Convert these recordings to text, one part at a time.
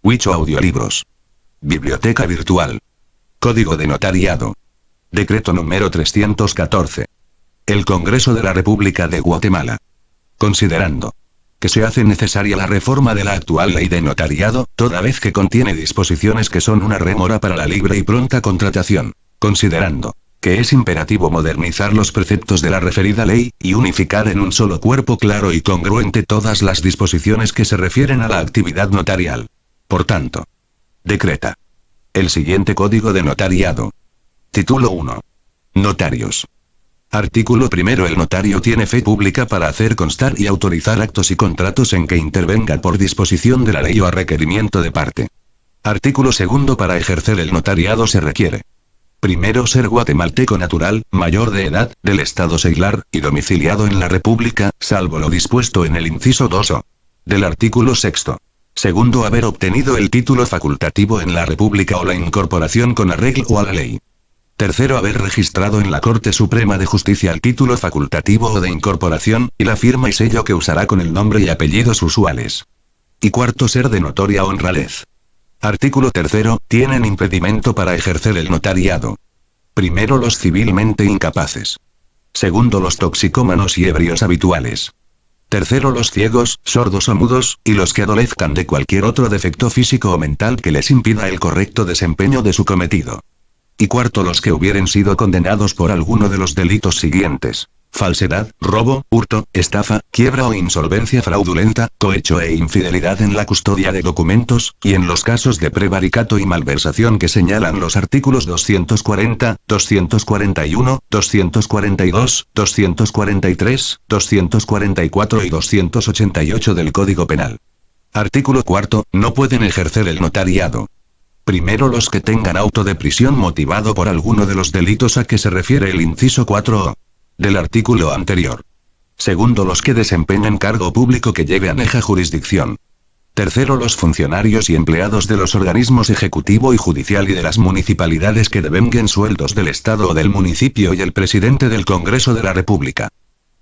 Wicho Audiolibros. Biblioteca virtual. Código de notariado. Decreto número 314. El Congreso de la República de Guatemala. Considerando que se hace necesaria la reforma de la actual ley de notariado, toda vez que contiene disposiciones que son una rémora para la libre y pronta contratación. Considerando que es imperativo modernizar los preceptos de la referida ley, y unificar en un solo cuerpo claro y congruente todas las disposiciones que se refieren a la actividad notarial. Por tanto, decreta el siguiente Código de Notariado. Título 1. Notarios. Artículo primero. El notario tiene fe pública para hacer constar y autorizar actos y contratos en que intervenga por disposición de la ley o a requerimiento de parte. Artículo segundo. Para ejercer el notariado se requiere: primero, ser guatemalteco natural, mayor de edad, del estado seglar, y domiciliado en la República, salvo lo dispuesto en el inciso 2o del artículo sexto. Segundo, haber obtenido el título facultativo en la República o la incorporación con arreglo a la ley. Tercero, haber registrado en la Corte Suprema de Justicia el título facultativo o de incorporación, y la firma y sello que usará con el nombre y apellidos usuales. Y cuarto, ser de notoria honradez. Artículo tercero. Tienen impedimento para ejercer el notariado: primero, los civilmente incapaces. Segundo, los toxicómanos y ebrios habituales. Tercero, los ciegos, sordos o mudos, y los que adolezcan de cualquier otro defecto físico o mental que les impida el correcto desempeño de su cometido. Y cuarto, los que hubieren sido condenados por alguno de los delitos siguientes: falsedad, robo, hurto, estafa, quiebra o insolvencia fraudulenta, cohecho e infidelidad en la custodia de documentos, y en los casos de prevaricato y malversación que señalan los artículos 240, 241, 242, 243, 244 y 288 del Código Penal. Artículo cuarto. No pueden ejercer el notariado: primero, los que tengan auto de prisión motivado por alguno de los delitos a que se refiere el inciso 4o del artículo anterior. Segundo, los que desempeñen cargo público que lleve aneja jurisdicción. Tercero, los funcionarios y empleados de los organismos ejecutivo y judicial y de las municipalidades que devenguen sueldos del Estado o del municipio y el presidente del Congreso de la República.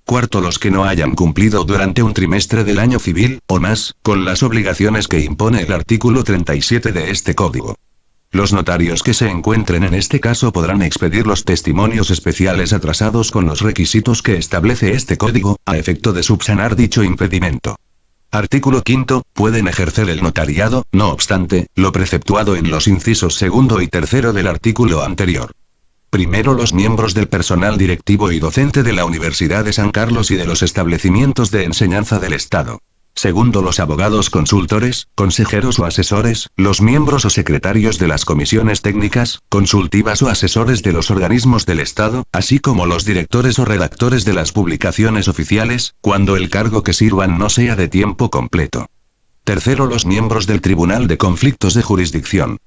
Cuarto, los que no hayan cumplido durante un trimestre del año civil, o más, con las obligaciones que impone el artículo 37 de este código. Los notarios que se encuentren en este caso podrán expedir los testimonios especiales atrasados con los requisitos que establece este código, a efecto de subsanar dicho impedimento. Artículo quinto. Pueden ejercer el notariado, no obstante, lo preceptuado en los incisos segundo y tercero del artículo anterior. Primero, los miembros del personal directivo y docente de la Universidad de San Carlos y de los establecimientos de enseñanza del Estado. Segundo, los abogados consultores, consejeros o asesores, los miembros o secretarios de las comisiones técnicas, consultivas o asesores de los organismos del Estado, así como los directores o redactores de las publicaciones oficiales, cuando el cargo que sirvan no sea de tiempo completo. Tercero, los miembros del Tribunal de Conflictos de Jurisdicción.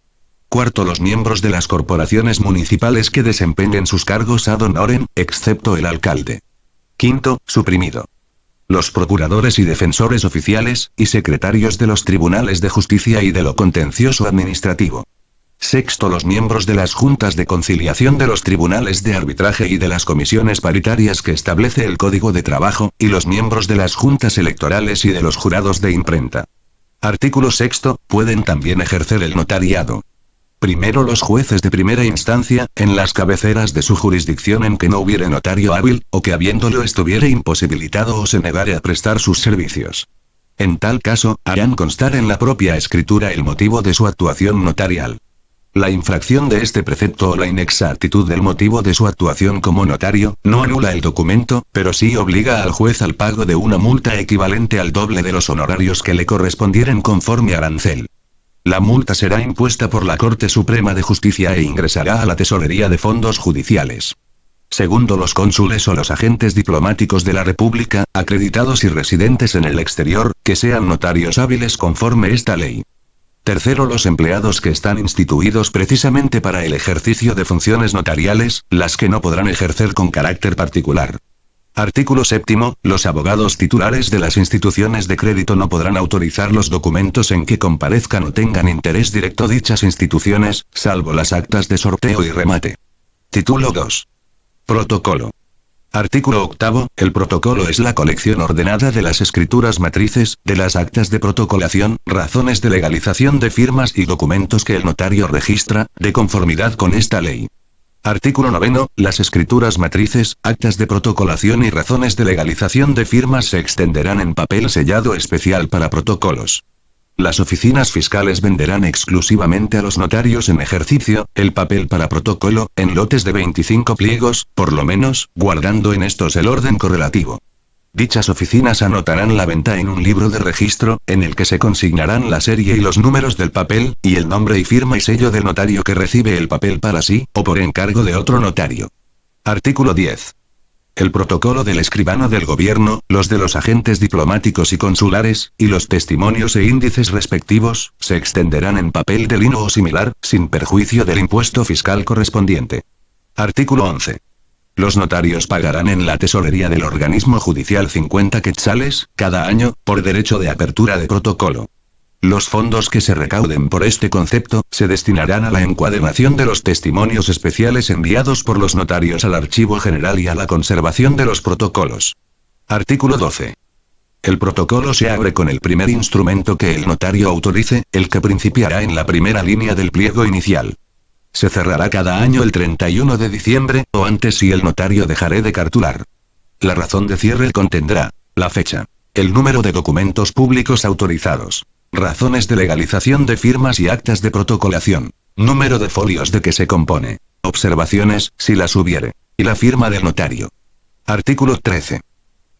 Cuarto, los miembros de las corporaciones municipales que desempeñen sus cargos ad honorem, excepto el alcalde. Quinto, suprimido: los procuradores y defensores oficiales, y secretarios de los tribunales de justicia y de lo contencioso administrativo. Sexto, los miembros de las juntas de conciliación de los tribunales de arbitraje y de las comisiones paritarias que establece el Código de Trabajo, y los miembros de las juntas electorales y de los jurados de imprenta. Artículo sexto. Pueden también ejercer el notariado: primero, los jueces de primera instancia, en las cabeceras de su jurisdicción en que no hubiere notario hábil, o que habiéndolo estuviere imposibilitado o se negare a prestar sus servicios. En tal caso, harán constar en la propia escritura el motivo de su actuación notarial. La infracción de este precepto o la inexactitud del motivo de su actuación como notario, no anula el documento, pero sí obliga al juez al pago de una multa equivalente al doble de los honorarios que le correspondieren conforme arancel. La multa será impuesta por la Corte Suprema de Justicia e ingresará a la Tesorería de Fondos Judiciales. Segundo, los cónsules o los agentes diplomáticos de la República, acreditados y residentes en el exterior, que sean notarios hábiles conforme esta ley. Tercero, los empleados que están instituidos precisamente para el ejercicio de funciones notariales, las que no podrán ejercer con carácter particular. Artículo séptimo. Los abogados titulares de las instituciones de crédito no podrán autorizar los documentos en que comparezcan o tengan interés directo dichas instituciones, salvo las actas de sorteo y remate. Título 2. Protocolo. Artículo 8. El protocolo es la colección ordenada de las escrituras matrices, de las actas de protocolación, razones de legalización de firmas y documentos que el notario registra, de conformidad con esta ley. Artículo 9. Las escrituras matrices, actas de protocolación y razones de legalización de firmas se extenderán en papel sellado especial para protocolos. Las oficinas fiscales venderán exclusivamente a los notarios en ejercicio, el papel para protocolo, en lotes de 25 pliegos, por lo menos, guardando en estos el orden correlativo. Dichas oficinas anotarán la venta en un libro de registro, en el que se consignarán la serie y los números del papel, y el nombre y firma y sello del notario que recibe el papel para sí, o por encargo de otro notario. Artículo 10. El protocolo del escribano del gobierno, los de los agentes diplomáticos y consulares, y los testimonios e índices respectivos, se extenderán en papel de lino o similar, sin perjuicio del impuesto fiscal correspondiente. Artículo 11. Los notarios pagarán en la tesorería del organismo judicial 50 quetzales, cada año, por derecho de apertura de protocolo. Los fondos que se recauden por este concepto, se destinarán a la encuadernación de los testimonios especiales enviados por los notarios al Archivo General y a la conservación de los protocolos. Artículo 12. El protocolo se abre con el primer instrumento que el notario autorice, el que principiará en la primera línea del pliego inicial. Se cerrará cada año el 31 de diciembre, o antes si el notario dejaré de cartular. La razón de cierre contendrá la fecha, el número de documentos públicos autorizados, razones de legalización de firmas y actas de protocolación, número de folios de que se compone, observaciones, si las hubiere, y la firma del notario. Artículo 13.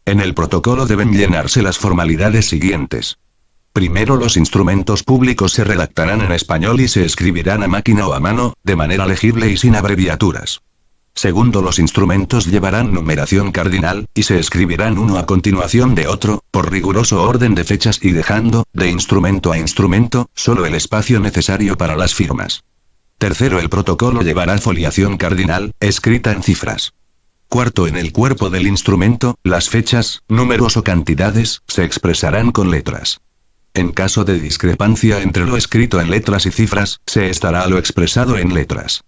En el protocolo deben llenarse las formalidades siguientes. Primero, los instrumentos públicos se redactarán en español y se escribirán a máquina o a mano, de manera legible y sin abreviaturas. Segundo, los instrumentos llevarán numeración cardinal, y se escribirán uno a continuación de otro, por riguroso orden de fechas y dejando, de instrumento a instrumento, solo el espacio necesario para las firmas. Tercero, el protocolo llevará foliación cardinal, escrita en cifras. Cuarto, en el cuerpo del instrumento, las fechas, números o cantidades, se expresarán con letras. En caso de discrepancia entre lo escrito en letras y cifras, se estará a lo expresado en letras.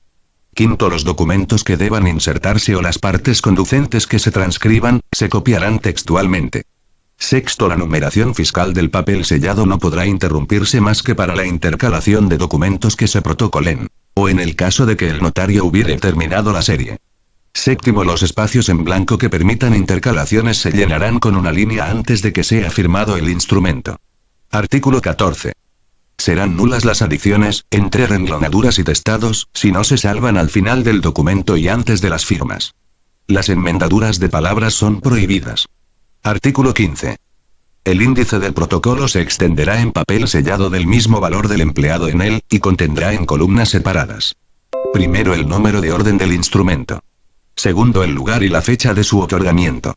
Quinto, los documentos que deban insertarse o las partes conducentes que se transcriban, se copiarán textualmente. Sexto, la numeración fiscal del papel sellado no podrá interrumpirse más que para la intercalación de documentos que se protocolen, o en el caso de que el notario hubiere terminado la serie. Séptimo, los espacios en blanco que permitan intercalaciones se llenarán con una línea antes de que sea firmado el instrumento. Artículo 14. Serán nulas las adiciones, entre renglonaduras y testados, si no se salvan al final del documento y antes de las firmas. Las enmendaduras de palabras son prohibidas. Artículo 15. El índice del protocolo se extenderá en papel sellado del mismo valor del empleado en él, y contendrá en columnas separadas. Primero, el número de orden del instrumento. Segundo, el lugar y la fecha de su otorgamiento.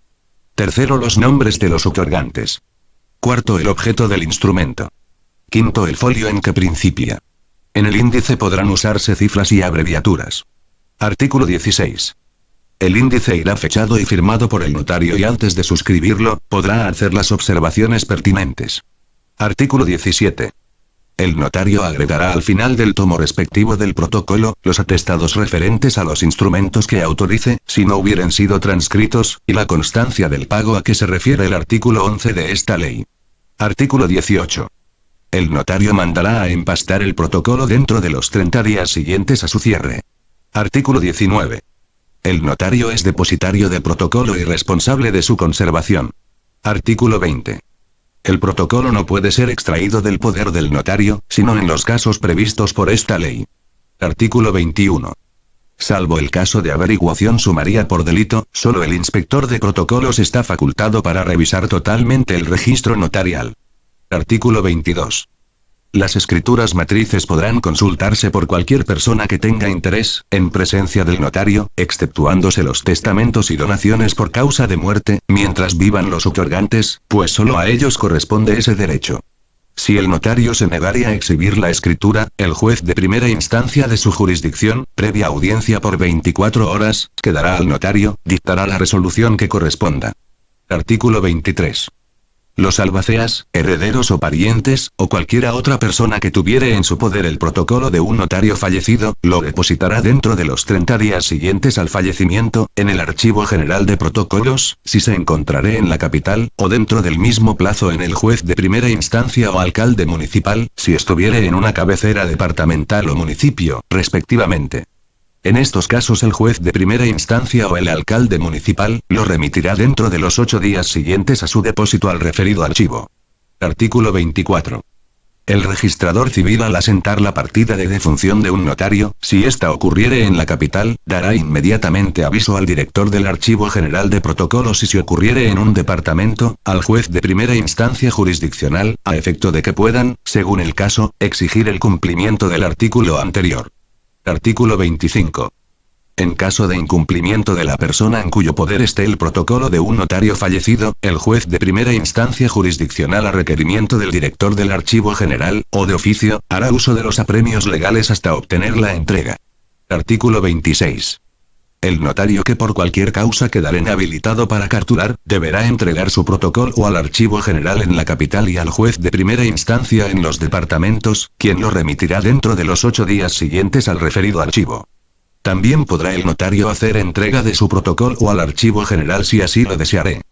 Tercero, los nombres de los otorgantes. Cuarto, el objeto del instrumento. Quinto, el folio en que principia. En el índice podrán usarse cifras y abreviaturas. Artículo 16. El índice irá fechado y firmado por el notario y antes de suscribirlo, podrá hacer las observaciones pertinentes. Artículo 17. El notario agregará al final del tomo respectivo del protocolo, los atestados referentes a los instrumentos que autorice, si no hubieren sido transcritos, y la constancia del pago a que se refiere el artículo 11 de esta ley. Artículo 18. El notario mandará a empastar el protocolo dentro de los 30 días siguientes a su cierre. Artículo 19. El notario es depositario del protocolo y responsable de su conservación. Artículo 20. El protocolo no puede ser extraído del poder del notario, sino en los casos previstos por esta ley. Artículo 21. Salvo el caso de averiguación sumaria por delito, solo el inspector de protocolos está facultado para revisar totalmente el registro notarial. Artículo 22. Las escrituras matrices podrán consultarse por cualquier persona que tenga interés, en presencia del notario, exceptuándose los testamentos y donaciones por causa de muerte, mientras vivan los otorgantes, pues solo a ellos corresponde ese derecho. Si el notario se negare a exhibir la escritura, el juez de primera instancia de su jurisdicción, previa audiencia por 24 horas, quedará al notario, dictará la resolución que corresponda. Artículo 23. Los albaceas, herederos o parientes, o cualquiera otra persona que tuviere en su poder el protocolo de un notario fallecido, lo depositará dentro de los 30 días siguientes al fallecimiento, en el Archivo General de Protocolos, si se encontrare en la capital, o dentro del mismo plazo en el juez de primera instancia o alcalde municipal, si estuviere en una cabecera departamental o municipio, respectivamente. En estos casos el juez de primera instancia o el alcalde municipal, lo remitirá dentro de los 8 días siguientes a su depósito al referido archivo. Artículo 24. El registrador civil al asentar la partida de defunción de un notario, si ésta ocurriere en la capital, dará inmediatamente aviso al director del Archivo General de Protocolos y si ocurriere en un departamento, al juez de primera instancia jurisdiccional, a efecto de que puedan, según el caso, exigir el cumplimiento del artículo anterior. Artículo 25. En caso de incumplimiento de la persona en cuyo poder esté el protocolo de un notario fallecido, el juez de primera instancia jurisdiccional a requerimiento del director del Archivo General, o de oficio, hará uso de los apremios legales hasta obtener la entrega. Artículo 26. El notario que por cualquier causa quedare inhabilitado para capturar, deberá entregar su protocolo al Archivo General en la capital y al juez de primera instancia en los departamentos, quien lo remitirá dentro de los 8 días siguientes al referido archivo. También podrá el notario hacer entrega de su protocolo al Archivo General si así lo deseare.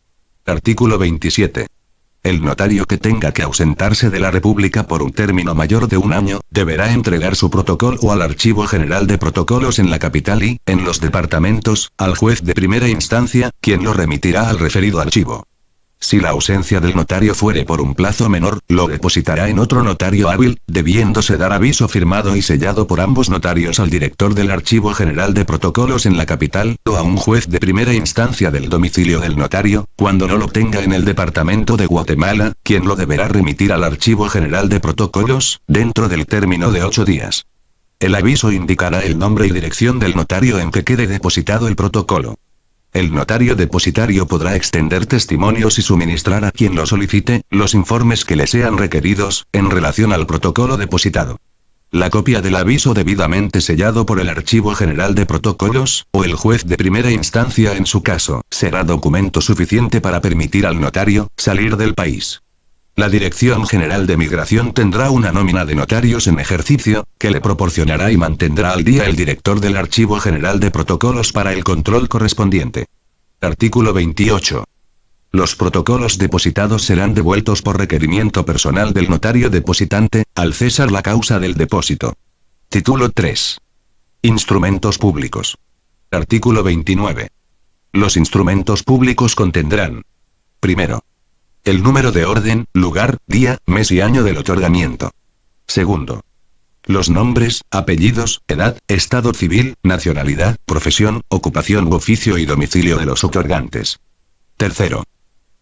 Artículo 27. El notario que tenga que ausentarse de la República por un término mayor de un año, deberá entregar su protocolo al Archivo General de Protocolos en la capital y, en los departamentos, al juez de primera instancia, quien lo remitirá al referido archivo. Si la ausencia del notario fuere por un plazo menor, lo depositará en otro notario hábil, debiéndose dar aviso firmado y sellado por ambos notarios al director del Archivo General de Protocolos en la capital, o a un juez de primera instancia del domicilio del notario, cuando no lo tenga en el departamento de Guatemala, quien lo deberá remitir al Archivo General de Protocolos, dentro del término de 8 días. El aviso indicará el nombre y dirección del notario en que quede depositado el protocolo. El notario depositario podrá extender testimonios y suministrar a quien lo solicite, los informes que le sean requeridos, en relación al protocolo depositado. La copia del aviso debidamente sellado por el Archivo General de Protocolos, o el juez de primera instancia en su caso, será documento suficiente para permitir al notario, salir del país. La Dirección General de Migración tendrá una nómina de notarios en ejercicio, que le proporcionará y mantendrá al día el director del Archivo General de Protocolos para el control correspondiente. Artículo 28. Los protocolos depositados serán devueltos por requerimiento personal del notario depositante, al cesar la causa del depósito. Título 3. Instrumentos públicos. Artículo 29. Los instrumentos públicos contendrán: primero, el número de orden, lugar, día, mes y año del otorgamiento. Segundo, los nombres, apellidos, edad, estado civil, nacionalidad, profesión, ocupación u oficio y domicilio de los otorgantes. Tercero,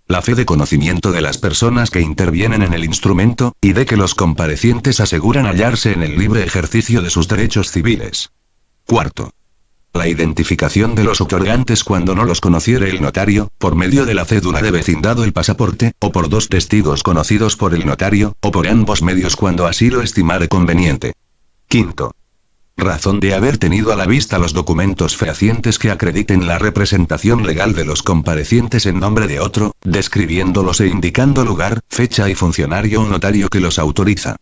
la fe de conocimiento de las personas que intervienen en el instrumento, y de que los comparecientes aseguran hallarse en el libre ejercicio de sus derechos civiles. Cuarto, la identificación de los otorgantes cuando no los conociere el notario, por medio de la cédula de vecindad o el pasaporte, o por 2 testigos conocidos por el notario, o por ambos medios cuando así lo estimare conveniente. Quinto, razón de haber tenido a la vista los documentos fehacientes que acrediten la representación legal de los comparecientes en nombre de otro, describiéndolos e indicando lugar, fecha y funcionario o notario que los autoriza.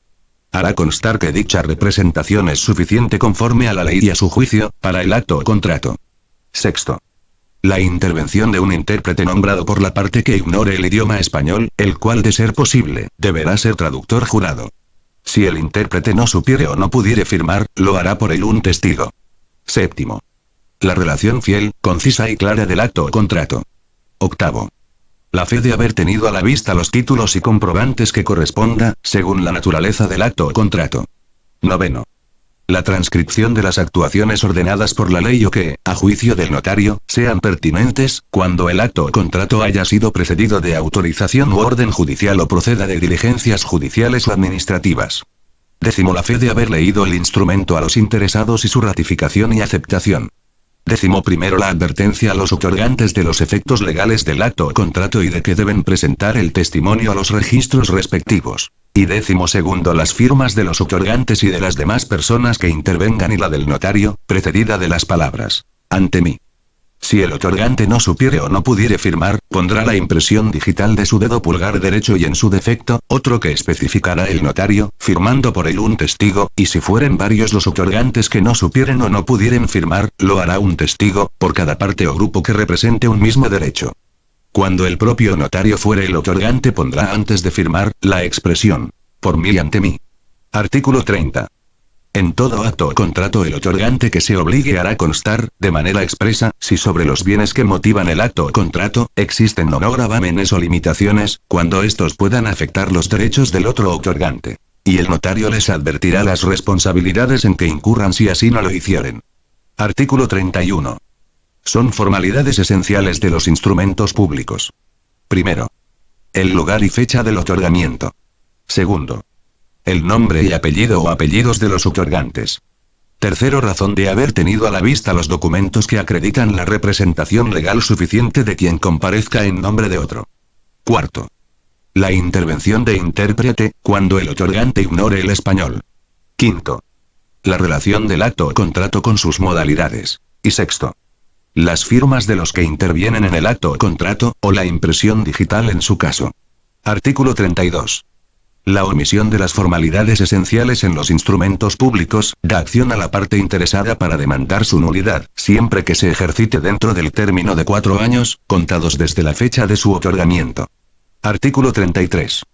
Hará constar que dicha representación es suficiente conforme a la ley y a su juicio, para el acto o contrato. Sexto, la intervención de un intérprete nombrado por la parte que ignore el idioma español, el cual de ser posible, deberá ser traductor jurado. Si el intérprete no supiere o no pudiere firmar, lo hará por él un testigo. Séptimo, la relación fiel, concisa y clara del acto o contrato. Octavo, la fe de haber tenido a la vista los títulos y comprobantes que corresponda, según la naturaleza del acto o contrato. Noveno, la transcripción de las actuaciones ordenadas por la ley o que, a juicio del notario, sean pertinentes, cuando el acto o contrato haya sido precedido de autorización u orden judicial o proceda de diligencias judiciales o administrativas. Décimo, la fe de haber leído el instrumento a los interesados y su ratificación y aceptación. Décimo primero, la advertencia a los otorgantes de los efectos legales del acto o contrato y de que deben presentar el testimonio a los registros respectivos. Y décimo segundo, las firmas de los otorgantes y de las demás personas que intervengan y la del notario, precedida de las palabras: ante mí. Si el otorgante no supiere o no pudiere firmar, pondrá la impresión digital de su dedo pulgar derecho y en su defecto, otro que especificará el notario, firmando por él un testigo, y si fueren varios los otorgantes que no supieren o no pudieren firmar, lo hará un testigo, por cada parte o grupo que represente un mismo derecho. Cuando el propio notario fuere el otorgante pondrá antes de firmar, la expresión, por mí y ante mí. Artículo 30. En todo acto o contrato el otorgante que se obligue hará constar, de manera expresa, si sobre los bienes que motivan el acto o contrato, existen o no gravámenes o limitaciones, cuando estos puedan afectar los derechos del otro otorgante. Y el notario les advertirá las responsabilidades en que incurran si así no lo hicieren. Artículo 31. Son formalidades esenciales de los instrumentos públicos. Primero, el lugar y fecha del otorgamiento. Segundo, el nombre y apellido o apellidos de los otorgantes. Tercero, razón de haber tenido a la vista los documentos que acreditan la representación legal suficiente de quien comparezca en nombre de otro. Cuarto, la intervención de intérprete, cuando el otorgante ignore el español. Quinto, la relación del acto o contrato con sus modalidades. Y sexto, las firmas de los que intervienen en el acto o contrato, o la impresión digital en su caso. Artículo 32. La omisión de las formalidades esenciales en los instrumentos públicos da acción a la parte interesada para demandar su nulidad, siempre que se ejercite dentro del término de 4 años, contados desde la fecha de su otorgamiento. Artículo 33.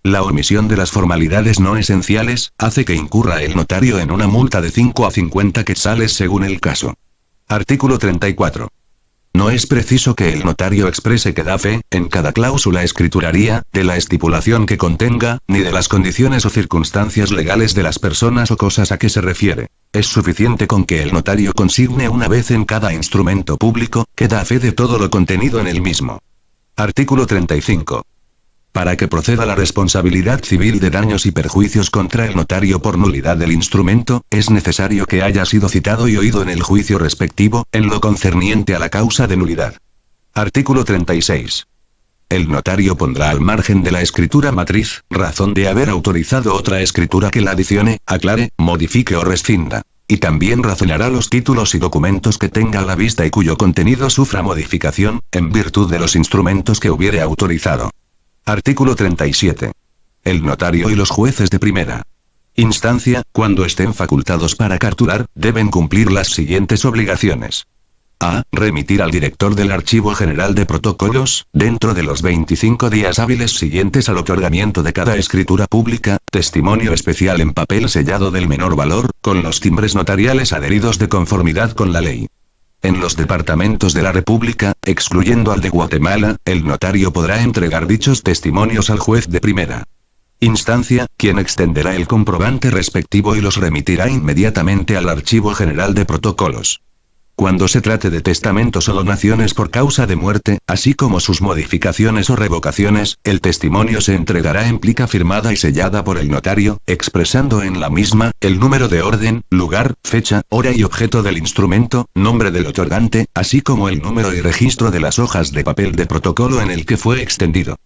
La omisión de las formalidades no esenciales hace que incurra el notario en una multa de 5 a 50 quetzales según el caso. Artículo 34. No es preciso que el notario exprese que da fe, en cada cláusula escrituraria, de la estipulación que contenga, ni de las condiciones o circunstancias legales de las personas o cosas a que se refiere. Es suficiente con que el notario consigne una vez en cada instrumento público, que da fe de todo lo contenido en el mismo. Artículo 35. Para que proceda la responsabilidad civil de daños y perjuicios contra el notario por nulidad del instrumento, es necesario que haya sido citado y oído en el juicio respectivo, en lo concerniente a la causa de nulidad. Artículo 36. El notario pondrá al margen de la escritura matriz, razón de haber autorizado otra escritura que la adicione, aclare, modifique o rescinda. Y también razonará los títulos y documentos que tenga a la vista y cuyo contenido sufra modificación, en virtud de los instrumentos que hubiere autorizado. Artículo 37. El notario y los jueces de primera instancia, cuando estén facultados para cartular, deben cumplir las siguientes obligaciones. A. Remitir al director del Archivo General de Protocolos, dentro de los 25 días hábiles siguientes al otorgamiento de cada escritura pública, testimonio especial en papel sellado del menor valor, con los timbres notariales adheridos de conformidad con la ley. En los departamentos de la República, excluyendo al de Guatemala, el notario podrá entregar dichos testimonios al juez de primera instancia, quien extenderá el comprobante respectivo y los remitirá inmediatamente al Archivo General de Protocolos. Cuando se trate de testamentos o donaciones por causa de muerte, así como sus modificaciones o revocaciones, el testimonio se entregará en plica firmada y sellada por el notario, expresando en la misma, el número de orden, lugar, fecha, hora y objeto del instrumento, nombre del otorgante, así como el número y registro de las hojas de papel de protocolo en el que fue extendido.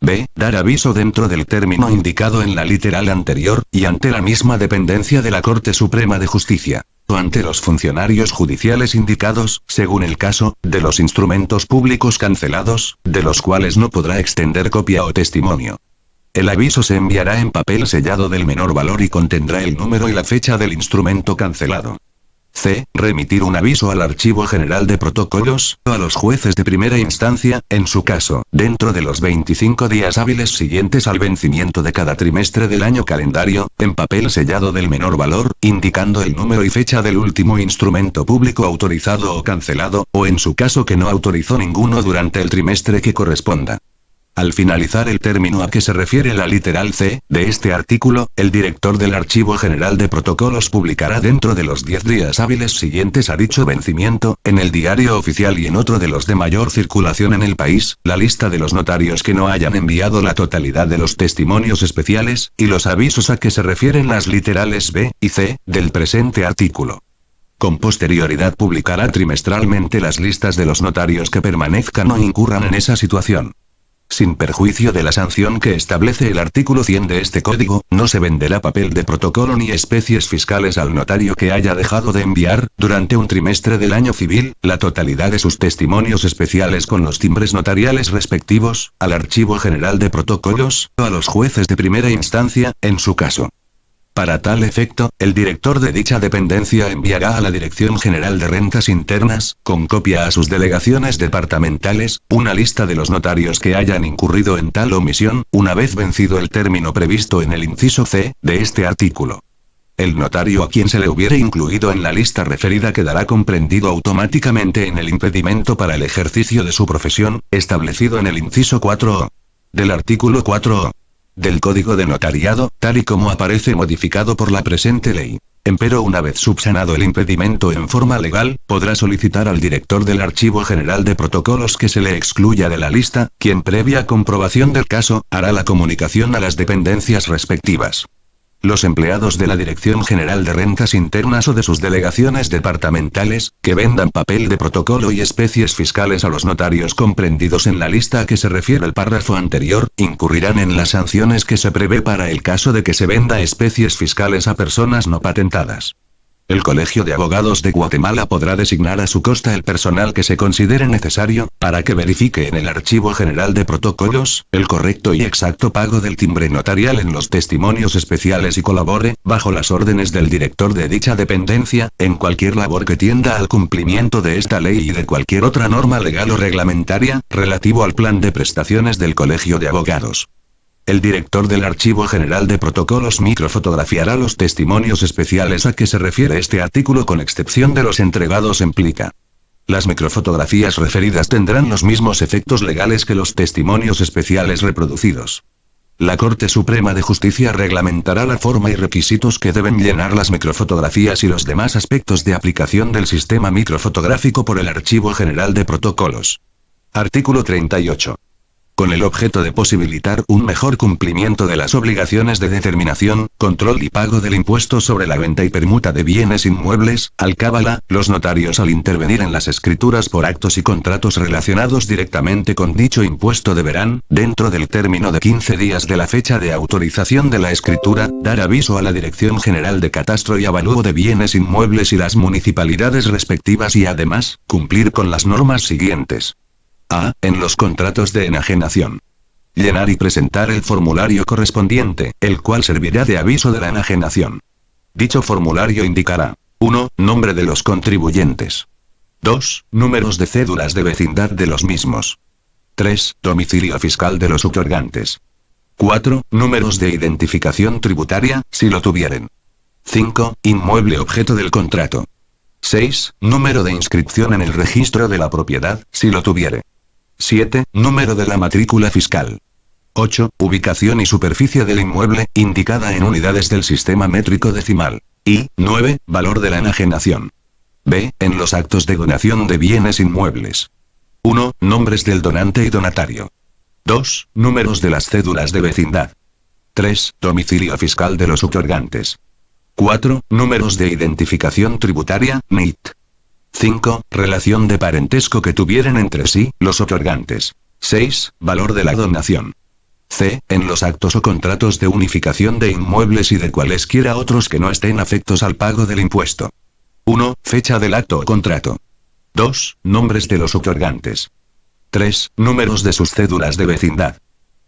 B. Dar aviso dentro del término indicado en la literal anterior, y ante la misma dependencia de la Corte Suprema de Justicia, o ante los funcionarios judiciales indicados, según el caso, de los instrumentos públicos cancelados, de los cuales no podrá extender copia o testimonio. El aviso se enviará en papel sellado del menor valor y contendrá el número y la fecha del instrumento cancelado. C. Remitir un aviso al Archivo General de Protocolos, o a los jueces de primera instancia, en su caso, dentro de los 25 días hábiles siguientes al vencimiento de cada trimestre del año calendario, en papel sellado del menor valor, indicando el número y fecha del último instrumento público autorizado o cancelado, o en su caso que no autorizó ninguno durante el trimestre que corresponda. Al finalizar el término a que se refiere la literal C, de este artículo, el director del Archivo General de Protocolos publicará dentro de los 10 días hábiles siguientes a dicho vencimiento, en el Diario Oficial y en otro de los de mayor circulación en el país, la lista de los notarios que no hayan enviado la totalidad de los testimonios especiales, y los avisos a que se refieren las literales B y C, del presente artículo. Con posterioridad publicará trimestralmente las listas de los notarios que permanezcan o incurran en esa situación. Sin perjuicio de la sanción que establece el artículo 100 de este código, no se venderá papel de protocolo ni especies fiscales al notario que haya dejado de enviar, durante un trimestre del año civil, la totalidad de sus testimonios especiales con los timbres notariales respectivos, al Archivo General de Protocolos, o a los jueces de primera instancia, en su caso. Para tal efecto, el director de dicha dependencia enviará a la Dirección General de Rentas Internas, con copia a sus delegaciones departamentales, una lista de los notarios que hayan incurrido en tal omisión, una vez vencido el término previsto en el inciso C, de este artículo. El notario a quien se le hubiere incluido en la lista referida quedará comprendido automáticamente en el impedimento para el ejercicio de su profesión, establecido en el inciso 4o del artículo 4o del Código de Notariado, tal y como aparece modificado por la presente ley. Empero una vez subsanado el impedimento en forma legal, podrá solicitar al director del Archivo General de Protocolos que se le excluya de la lista, quien previa comprobación del caso, hará la comunicación a las dependencias respectivas. Los empleados de la Dirección General de Rentas Internas o de sus delegaciones departamentales, que vendan papel de protocolo y especies fiscales a los notarios comprendidos en la lista a que se refiere el párrafo anterior, incurrirán en las sanciones que se prevé para el caso de que se venda especies fiscales a personas no patentadas. El Colegio de Abogados de Guatemala podrá designar a su costa el personal que se considere necesario, para que verifique en el Archivo General de Protocolos, el correcto y exacto pago del timbre notarial en los testimonios especiales y colabore, bajo las órdenes del director de dicha dependencia, en cualquier labor que tienda al cumplimiento de esta ley y de cualquier otra norma legal o reglamentaria, relativo al plan de prestaciones del Colegio de Abogados. El director del Archivo General de Protocolos microfotografiará los testimonios especiales a que se refiere este artículo con excepción de los entregados en plica. Las microfotografías referidas tendrán los mismos efectos legales que los testimonios especiales reproducidos. La Corte Suprema de Justicia reglamentará la forma y requisitos que deben llenar las microfotografías y los demás aspectos de aplicación del sistema microfotográfico por el Archivo General de Protocolos. Artículo 38. Con el objeto de posibilitar un mejor cumplimiento de las obligaciones de determinación, control y pago del impuesto sobre la venta y permuta de bienes inmuebles, alcábala, los notarios al intervenir en las escrituras por actos y contratos relacionados directamente con dicho impuesto deberán, dentro del término de 15 días de la fecha de autorización de la escritura, dar aviso a la Dirección General de Catastro y Avalúo de Bienes Inmuebles y las municipalidades respectivas y además, cumplir con las normas siguientes. A. En los contratos de enajenación. Llenar y presentar el formulario correspondiente, el cual servirá de aviso de la enajenación. Dicho formulario indicará: 1. Nombre de los contribuyentes. 2. Números de cédulas de vecindad de los mismos. 3. Domicilio fiscal de los otorgantes. 4. Números de identificación tributaria, si lo tuvieren. 5. Inmueble objeto del contrato. 6. Número de inscripción en el registro de la propiedad, si lo tuviere. 7. Número de la matrícula fiscal. 8. Ubicación y superficie del inmueble, indicada en unidades del sistema métrico decimal. Y 9. Valor de la enajenación. B. En los actos de donación de bienes inmuebles. 1. Nombres del donante y donatario. 2. Números de las cédulas de vecindad. 3. Domicilio fiscal de los otorgantes. 4. Números de identificación tributaria, NIT. 5. Relación de parentesco que tuvieren entre sí, los otorgantes. 6. Valor de la donación. C. En los actos o contratos de unificación de inmuebles y de cualesquiera otros que no estén afectos al pago del impuesto. 1. Fecha del acto o contrato. 2. Nombres de los otorgantes. 3. Números de sus cédulas de vecindad.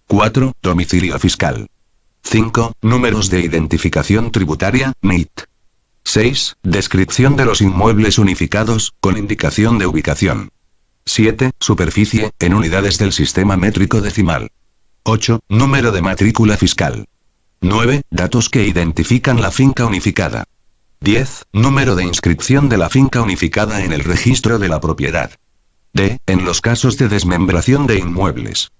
4. Domicilio fiscal. 5. Números de identificación tributaria, NIT. 6. Descripción de los inmuebles unificados, con indicación de ubicación. 7. Superficie, en unidades del sistema métrico decimal. 8. Número de matrícula fiscal. 9. Datos que identifican la finca unificada. 10. Número de inscripción de la finca unificada en el registro de la propiedad. D. En los casos de desmembración de inmuebles.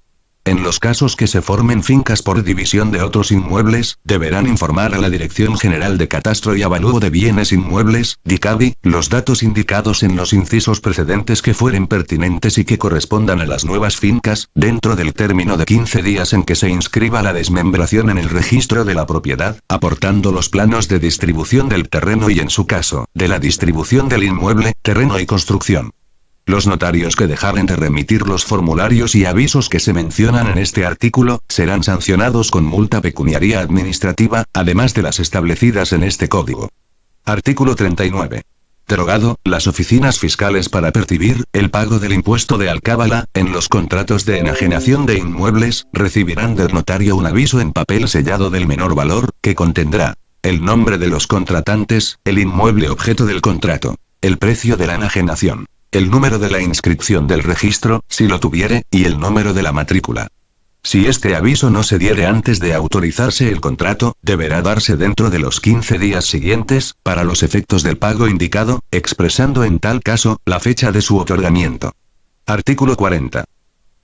En los casos que se formen fincas por división de otros inmuebles, deberán informar a la Dirección General de Catastro y Avalúo de Bienes Inmuebles, DICABI, los datos indicados en los incisos precedentes que fueren pertinentes y que correspondan a las nuevas fincas, dentro del término de 15 días en que se inscriba la desmembración en el registro de la propiedad, aportando los planos de distribución del terreno y en su caso, de la distribución del inmueble, terreno y construcción. Los notarios que dejaren de remitir los formularios y avisos que se mencionan en este artículo, serán sancionados con multa pecuniaria administrativa, además de las establecidas en este código. Artículo 39. Derogado, las oficinas fiscales para percibir el pago del impuesto de alcábala, en los contratos de enajenación de inmuebles, recibirán del notario un aviso en papel sellado del menor valor, que contendrá el nombre de los contratantes, el inmueble objeto del contrato, el precio de la enajenación, el número de la inscripción del registro, si lo tuviere, y el número de la matrícula. Si este aviso no se diere antes de autorizarse el contrato, deberá darse dentro de los 15 días siguientes, para los efectos del pago indicado, expresando en tal caso, la fecha de su otorgamiento. Artículo 40.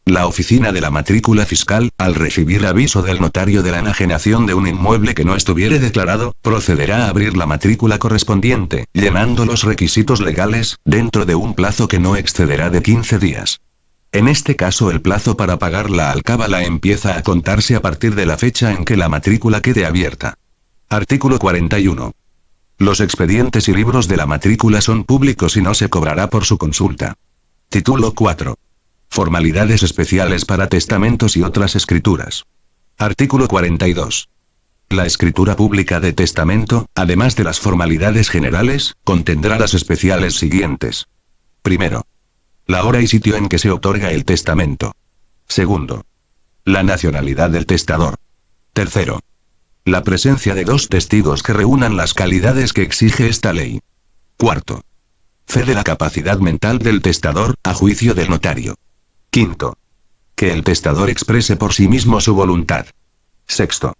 La oficina de la matrícula fiscal, al recibir aviso del notario de la enajenación de un inmueble que no estuviere declarado, procederá a abrir la matrícula correspondiente, llenando los requisitos legales, dentro de un plazo que no excederá de 15 días. En este caso el plazo para pagar la alcábala empieza a contarse a partir de la fecha en que la matrícula quede abierta. Artículo 41. Los expedientes y libros de la matrícula son públicos y no se cobrará por su consulta. Título 4. Formalidades especiales para testamentos y otras escrituras. Artículo 42. La escritura pública de testamento, además de las formalidades generales, contendrá las especiales siguientes. Primero, la hora y sitio en que se otorga el testamento. Segundo, la nacionalidad del testador. Tercero, la presencia de 2 testigos que reúnan las calidades que exige esta ley. Cuarto, fe de la capacidad mental del testador, a juicio del notario. Quinto, que el testador exprese por sí mismo su voluntad. Sexto,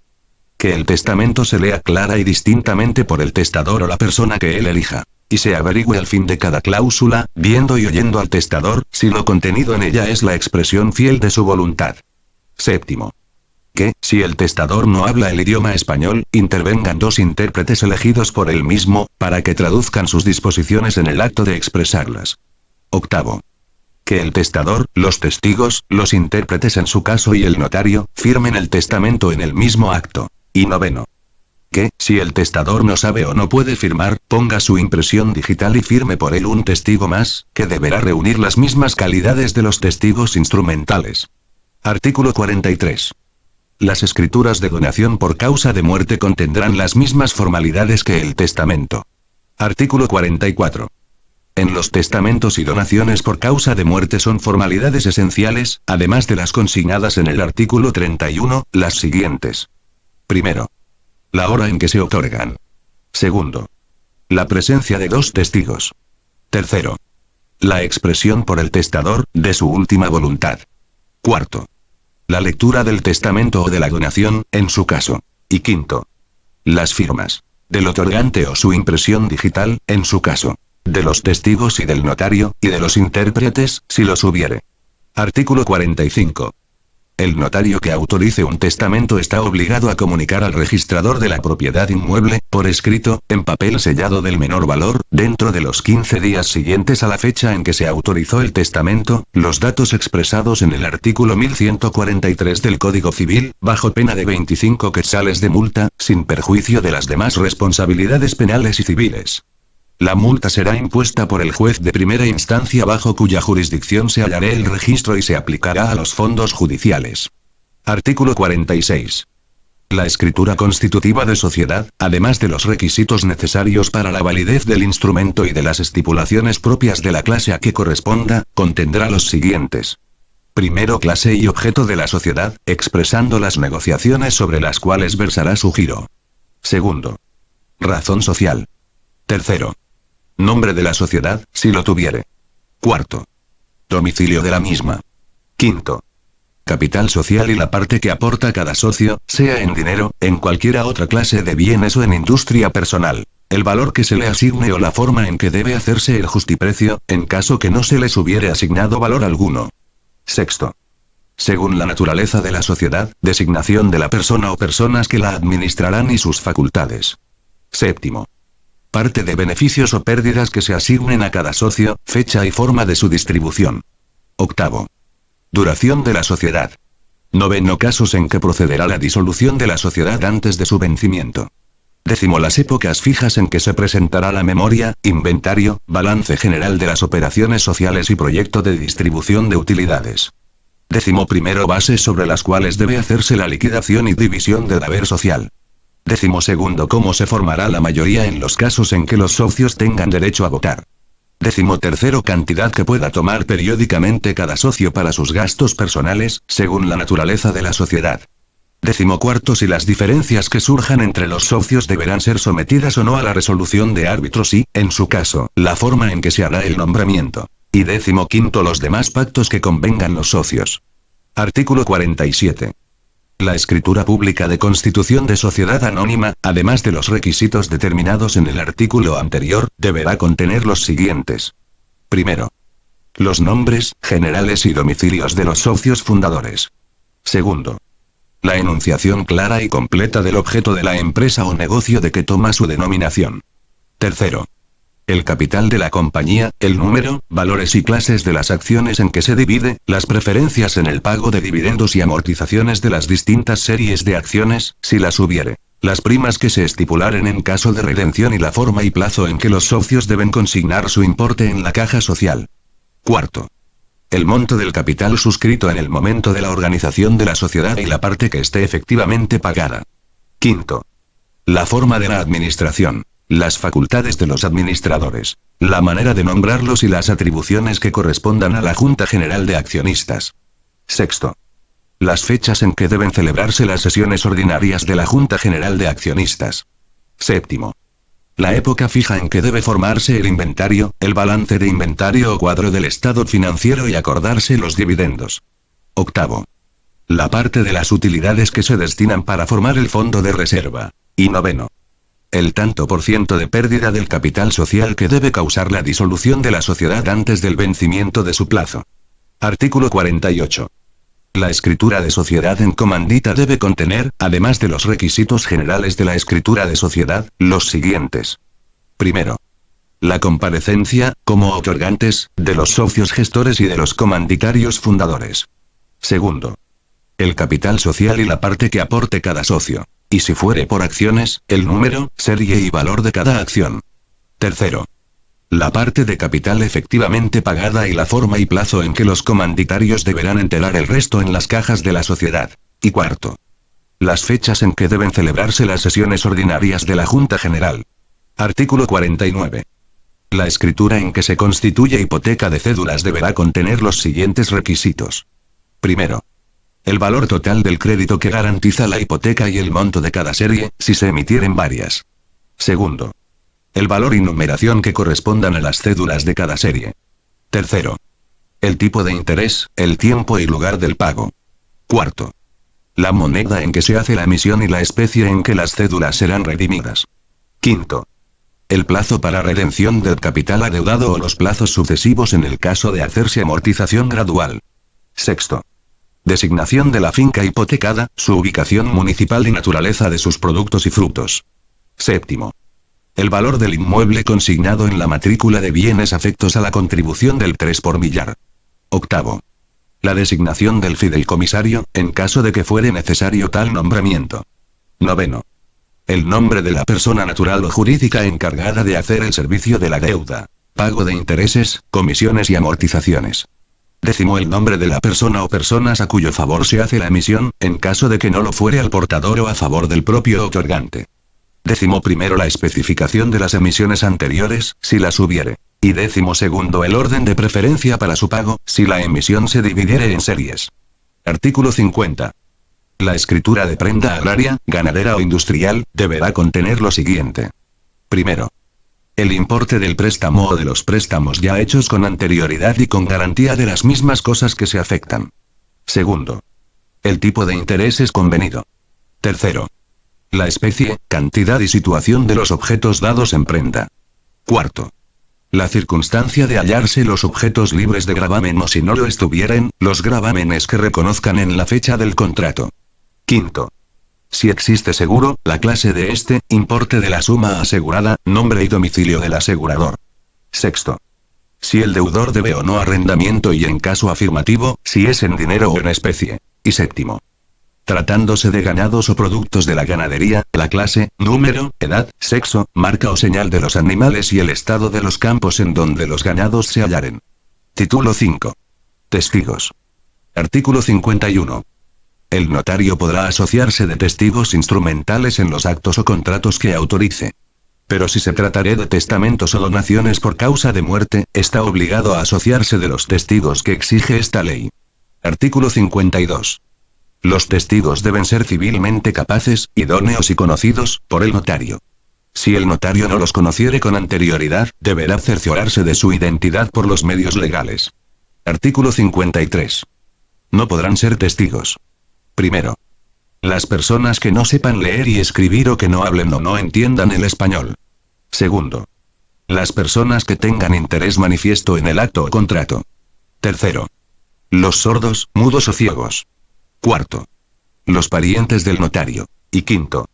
que el testamento se lea clara y distintamente por el testador o la persona que él elija, y se averigüe al fin de cada cláusula, viendo y oyendo al testador, si lo contenido en ella es la expresión fiel de su voluntad. Séptimo, que, si el testador no habla el idioma español, intervengan 2 intérpretes elegidos por él mismo, para que traduzcan sus disposiciones en el acto de expresarlas. Octavo, que el testador, los testigos, los intérpretes en su caso y el notario, firmen el testamento en el mismo acto. Y noveno, que, si el testador no sabe o no puede firmar, ponga su impresión digital y firme por él un testigo más, que deberá reunir las mismas calidades de los testigos instrumentales. Artículo 43. Las escrituras de donación por causa de muerte contendrán las mismas formalidades que el testamento. Artículo 44. En los testamentos y donaciones por causa de muerte son formalidades esenciales, además de las consignadas en el artículo 31, las siguientes. Primero, la hora en que se otorgan. Segundo, la presencia de 2 testigos. Tercero, la expresión por el testador, de su última voluntad. Cuarto, la lectura del testamento o de la donación, en su caso. Y quinto, las firmas del otorgante o su impresión digital, en su caso, de los testigos y del notario, y de los intérpretes, si los hubiere. Artículo 45. El notario que autorice un testamento está obligado a comunicar al registrador de la propiedad inmueble, por escrito, en papel sellado del menor valor, dentro de los 15 días siguientes a la fecha en que se autorizó el testamento, los datos expresados en el artículo 1143 del Código Civil, bajo pena de 25 quetzales de multa, sin perjuicio de las demás responsabilidades penales y civiles. La multa será impuesta por el juez de primera instancia bajo cuya jurisdicción se hallará el registro y se aplicará a los fondos judiciales. Artículo 46. La escritura constitutiva de sociedad, además de los requisitos necesarios para la validez del instrumento y de las estipulaciones propias de la clase a que corresponda, contendrá los siguientes. Primero, clase y objeto de la sociedad, expresando las negociaciones sobre las cuales versará su giro. Segundo, razón social. Tercero, nombre de la sociedad, si lo tuviere. Cuarto, domicilio de la misma. Quinto, capital social y la parte que aporta cada socio, sea en dinero, en cualquiera otra clase de bienes o en industria personal. El valor que se le asigne o la forma en que debe hacerse el justiprecio, en caso que no se les hubiere asignado valor alguno. Sexto, según la naturaleza de la sociedad, designación de la persona o personas que la administrarán y sus facultades. Séptimo, parte de beneficios o pérdidas que se asignen a cada socio, fecha y forma de su distribución. Octavo, duración de la sociedad. Noveno, casos en que procederá la disolución de la sociedad antes de su vencimiento. Décimo, las épocas fijas en que se presentará la memoria, inventario, balance general de las operaciones sociales y proyecto de distribución de utilidades. Décimo primero, bases sobre las cuales debe hacerse la liquidación y división del haber social. Décimo segundo, cómo se formará la mayoría en los casos en que los socios tengan derecho a votar. Décimo tercero, cantidad que pueda tomar periódicamente cada socio para sus gastos personales, según la naturaleza de la sociedad. Décimo cuarto, si las diferencias que surjan entre los socios deberán ser sometidas o no a la resolución de árbitros y, en su caso, la forma en que se hará el nombramiento. Y décimo quinto, los demás pactos que convengan los socios. Artículo 47. La escritura pública de constitución de sociedad anónima, además de los requisitos determinados en el artículo anterior, deberá contener los siguientes. Primero, los nombres, generales y domicilios de los socios fundadores. Segundo, la enunciación clara y completa del objeto de la empresa o negocio de que toma su denominación. Tercero, el capital de la compañía, el número, valores y clases de las acciones en que se divide, las preferencias en el pago de dividendos y amortizaciones de las distintas series de acciones, si las hubiere, las primas que se estipularen en caso de redención y la forma y plazo en que los socios deben consignar su importe en la caja social. Cuarto, el monto del capital suscrito en el momento de la organización de la sociedad y la parte que esté efectivamente pagada. Quinto, la forma de la administración, las facultades de los administradores, la manera de nombrarlos y las atribuciones que correspondan a la Junta General de Accionistas. Sexto, las fechas en que deben celebrarse las sesiones ordinarias de la Junta General de Accionistas. Séptimo, la época fija en que debe formarse el inventario, el balance de inventario o cuadro del estado financiero y acordarse los dividendos. Octavo, la parte de las utilidades que se destinan para formar el fondo de reserva. Y noveno, el tanto por ciento de pérdida del capital social que debe causar la disolución de la sociedad antes del vencimiento de su plazo. Artículo 48. La escritura de sociedad en comandita debe contener, además de los requisitos generales de la escritura de sociedad, los siguientes. Primero, la comparecencia, como otorgantes, de los socios gestores y de los comanditarios fundadores. Segundo, el capital social y la parte que aporte cada socio. Y si fuere por acciones, el número, serie y valor de cada acción. Tercero, la parte de capital efectivamente pagada y la forma y plazo en que los comanditarios deberán enterar el resto en las cajas de la sociedad. Y cuarto, las fechas en que deben celebrarse las sesiones ordinarias de la Junta General. Artículo 49. La escritura en que se constituye hipoteca de cédulas deberá contener los siguientes requisitos. Primero, el valor total del crédito que garantiza la hipoteca y el monto de cada serie, si se emitieren varias. Segundo, el valor y numeración que correspondan a las cédulas de cada serie. Tercero, el tipo de interés, el tiempo y lugar del pago. Cuarto, la moneda en que se hace la emisión y la especie en que las cédulas serán redimidas. Quinto, el plazo para redención del capital adeudado o los plazos sucesivos en el caso de hacerse amortización gradual. Sexto, designación de la finca hipotecada, su ubicación municipal y naturaleza de sus productos y frutos. Séptimo, el valor del inmueble consignado en la matrícula de bienes afectos a la contribución del 3 por millar. Octavo, la designación del fideicomisario, en caso de que fuere necesario tal nombramiento. Noveno, el nombre de la persona natural o jurídica encargada de hacer el servicio de la deuda, pago de intereses, comisiones y amortizaciones. Décimo, el nombre de la persona o personas a cuyo favor se hace la emisión, en caso de que no lo fuere al portador o a favor del propio otorgante. Décimo primero, la especificación de las emisiones anteriores, si las hubiere. Y décimo segundo, el orden de preferencia para su pago, si la emisión se dividiere en series. Artículo 50. La escritura de prenda agraria, ganadera o industrial, deberá contener lo siguiente. Primero, el importe del préstamo o de los préstamos ya hechos con anterioridad y con garantía de las mismas cosas que se afectan. Segundo, el tipo de intereses convenido. Tercero, la especie, cantidad y situación de los objetos dados en prenda. Cuarto, la circunstancia de hallarse los objetos libres de gravamen o si no lo estuvieren, los gravámenes que reconozcan en la fecha del contrato. Quinto, si existe seguro, la clase de este, importe de la suma asegurada, nombre y domicilio del asegurador. Sexto, si el deudor debe o no arrendamiento y en caso afirmativo, si es en dinero o en especie. Y séptimo, Tratándose de ganados o productos de la ganadería, la clase, número, edad, sexo, marca o señal de los animales y el estado de los campos en donde los ganados se hallaren. Título 5. Testigos. Artículo 51. El notario podrá asociarse de testigos instrumentales en los actos o contratos que autorice. Pero si se tratare de testamentos o donaciones por causa de muerte, está obligado a asociarse de los testigos que exige esta ley. Artículo 52. Los testigos deben ser civilmente capaces, idóneos y conocidos por el notario. Si el notario no los conociere con anterioridad, deberá cerciorarse de su identidad por los medios legales. Artículo 53. No podrán ser testigos. Primero, las personas que no sepan leer y escribir o que no hablen o no entiendan el español. Segundo, las personas que tengan interés manifiesto en el acto o contrato. Tercero, los sordos, mudos o ciegos. Cuarto, los parientes del notario. Y quinto,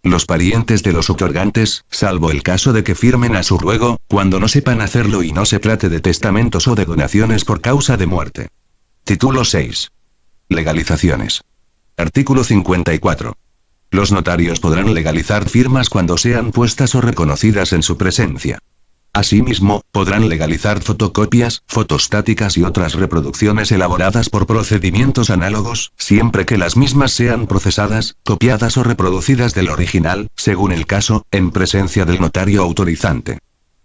los parientes de los otorgantes, salvo el caso de que firmen a su ruego, cuando no sepan hacerlo y no se trate de testamentos o de donaciones por causa de muerte. Título 6. Legalizaciones. Artículo 54. Los notarios podrán legalizar firmas cuando sean puestas o reconocidas en su presencia. Asimismo, podrán legalizar fotocopias, fotostáticas y otras reproducciones elaboradas por procedimientos análogos, siempre que las mismas sean procesadas, copiadas o reproducidas del original, según el caso, en presencia del notario autorizante.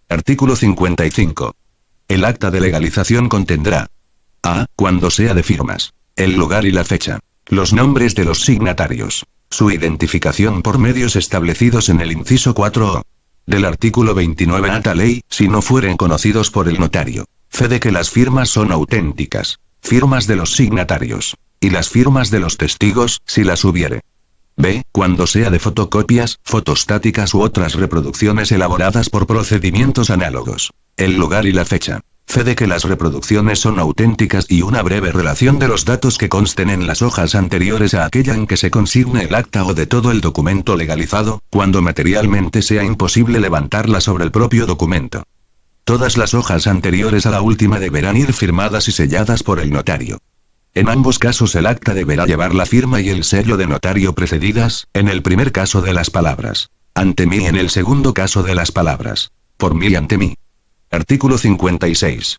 Artículo 55. El acta de legalización contendrá: a. Cuando sea de firmas, el lugar y la fecha, los nombres de los signatarios, su identificación por medios establecidos en el inciso 4o del artículo 29 a tal ley, si no fueren conocidos por el notario. Fe de que las firmas son auténticas, firmas de los signatarios, y las firmas de los testigos, si las hubiere. B. Cuando sea de fotocopias, fotostáticas u otras reproducciones elaboradas por procedimientos análogos, el lugar y la fecha. Fe de que las reproducciones son auténticas y una breve relación de los datos que consten en las hojas anteriores a aquella en que se consigne el acta o de todo el documento legalizado, cuando materialmente sea imposible levantarla sobre el propio documento. Todas las hojas anteriores a la última deberán ir firmadas y selladas por el notario. En ambos casos el acta deberá llevar la firma y el sello de notario precedidas, en el primer caso de las palabras ante mí y en el segundo caso de las palabras por mí y ante mí. Artículo 56.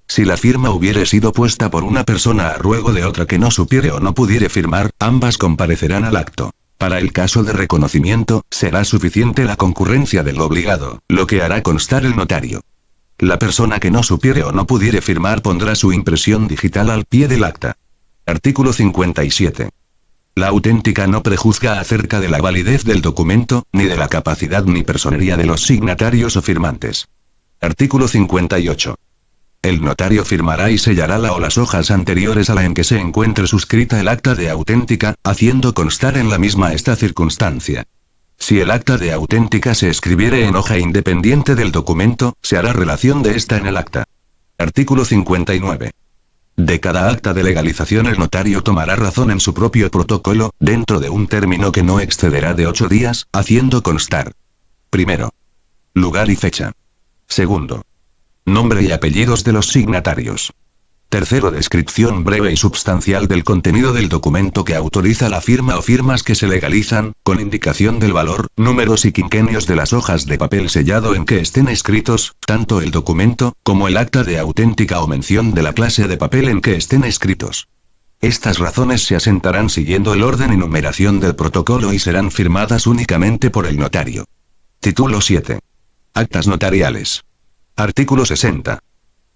Si la firma hubiere sido puesta por una persona a ruego de otra que no supiere o no pudiere firmar, ambas comparecerán al acto. Para el caso de reconocimiento, será suficiente la concurrencia del obligado, lo que hará constar el notario. La persona que no supiere o no pudiere firmar pondrá su impresión digital al pie del acta. Artículo 57. La auténtica no prejuzga acerca de la validez del documento, ni de la capacidad ni personería de los signatarios o firmantes. Artículo 58. El notario firmará y sellará la o las hojas anteriores a la en que se encuentre suscrita el acta de auténtica, haciendo constar en la misma esta circunstancia. Si el acta de auténtica se escribiere en hoja independiente del documento, se hará relación de esta en el acta. Artículo 59. De cada acta de legalización el notario tomará razón en su propio protocolo, dentro de un término que no excederá de 8 días, haciendo constar: primero, lugar y fecha. Segundo, nombre y apellidos de los signatarios. Tercero, descripción breve y substancial del contenido del documento que autoriza la firma o firmas que se legalizan, con indicación del valor, números y quinquenios de las hojas de papel sellado en que estén escritos, tanto el documento, como el acta de auténtica o mención de la clase de papel en que estén escritos. Estas razones se asentarán siguiendo el orden y numeración del protocolo y serán firmadas únicamente por el notario. Título 7. Actas notariales. Artículo 60.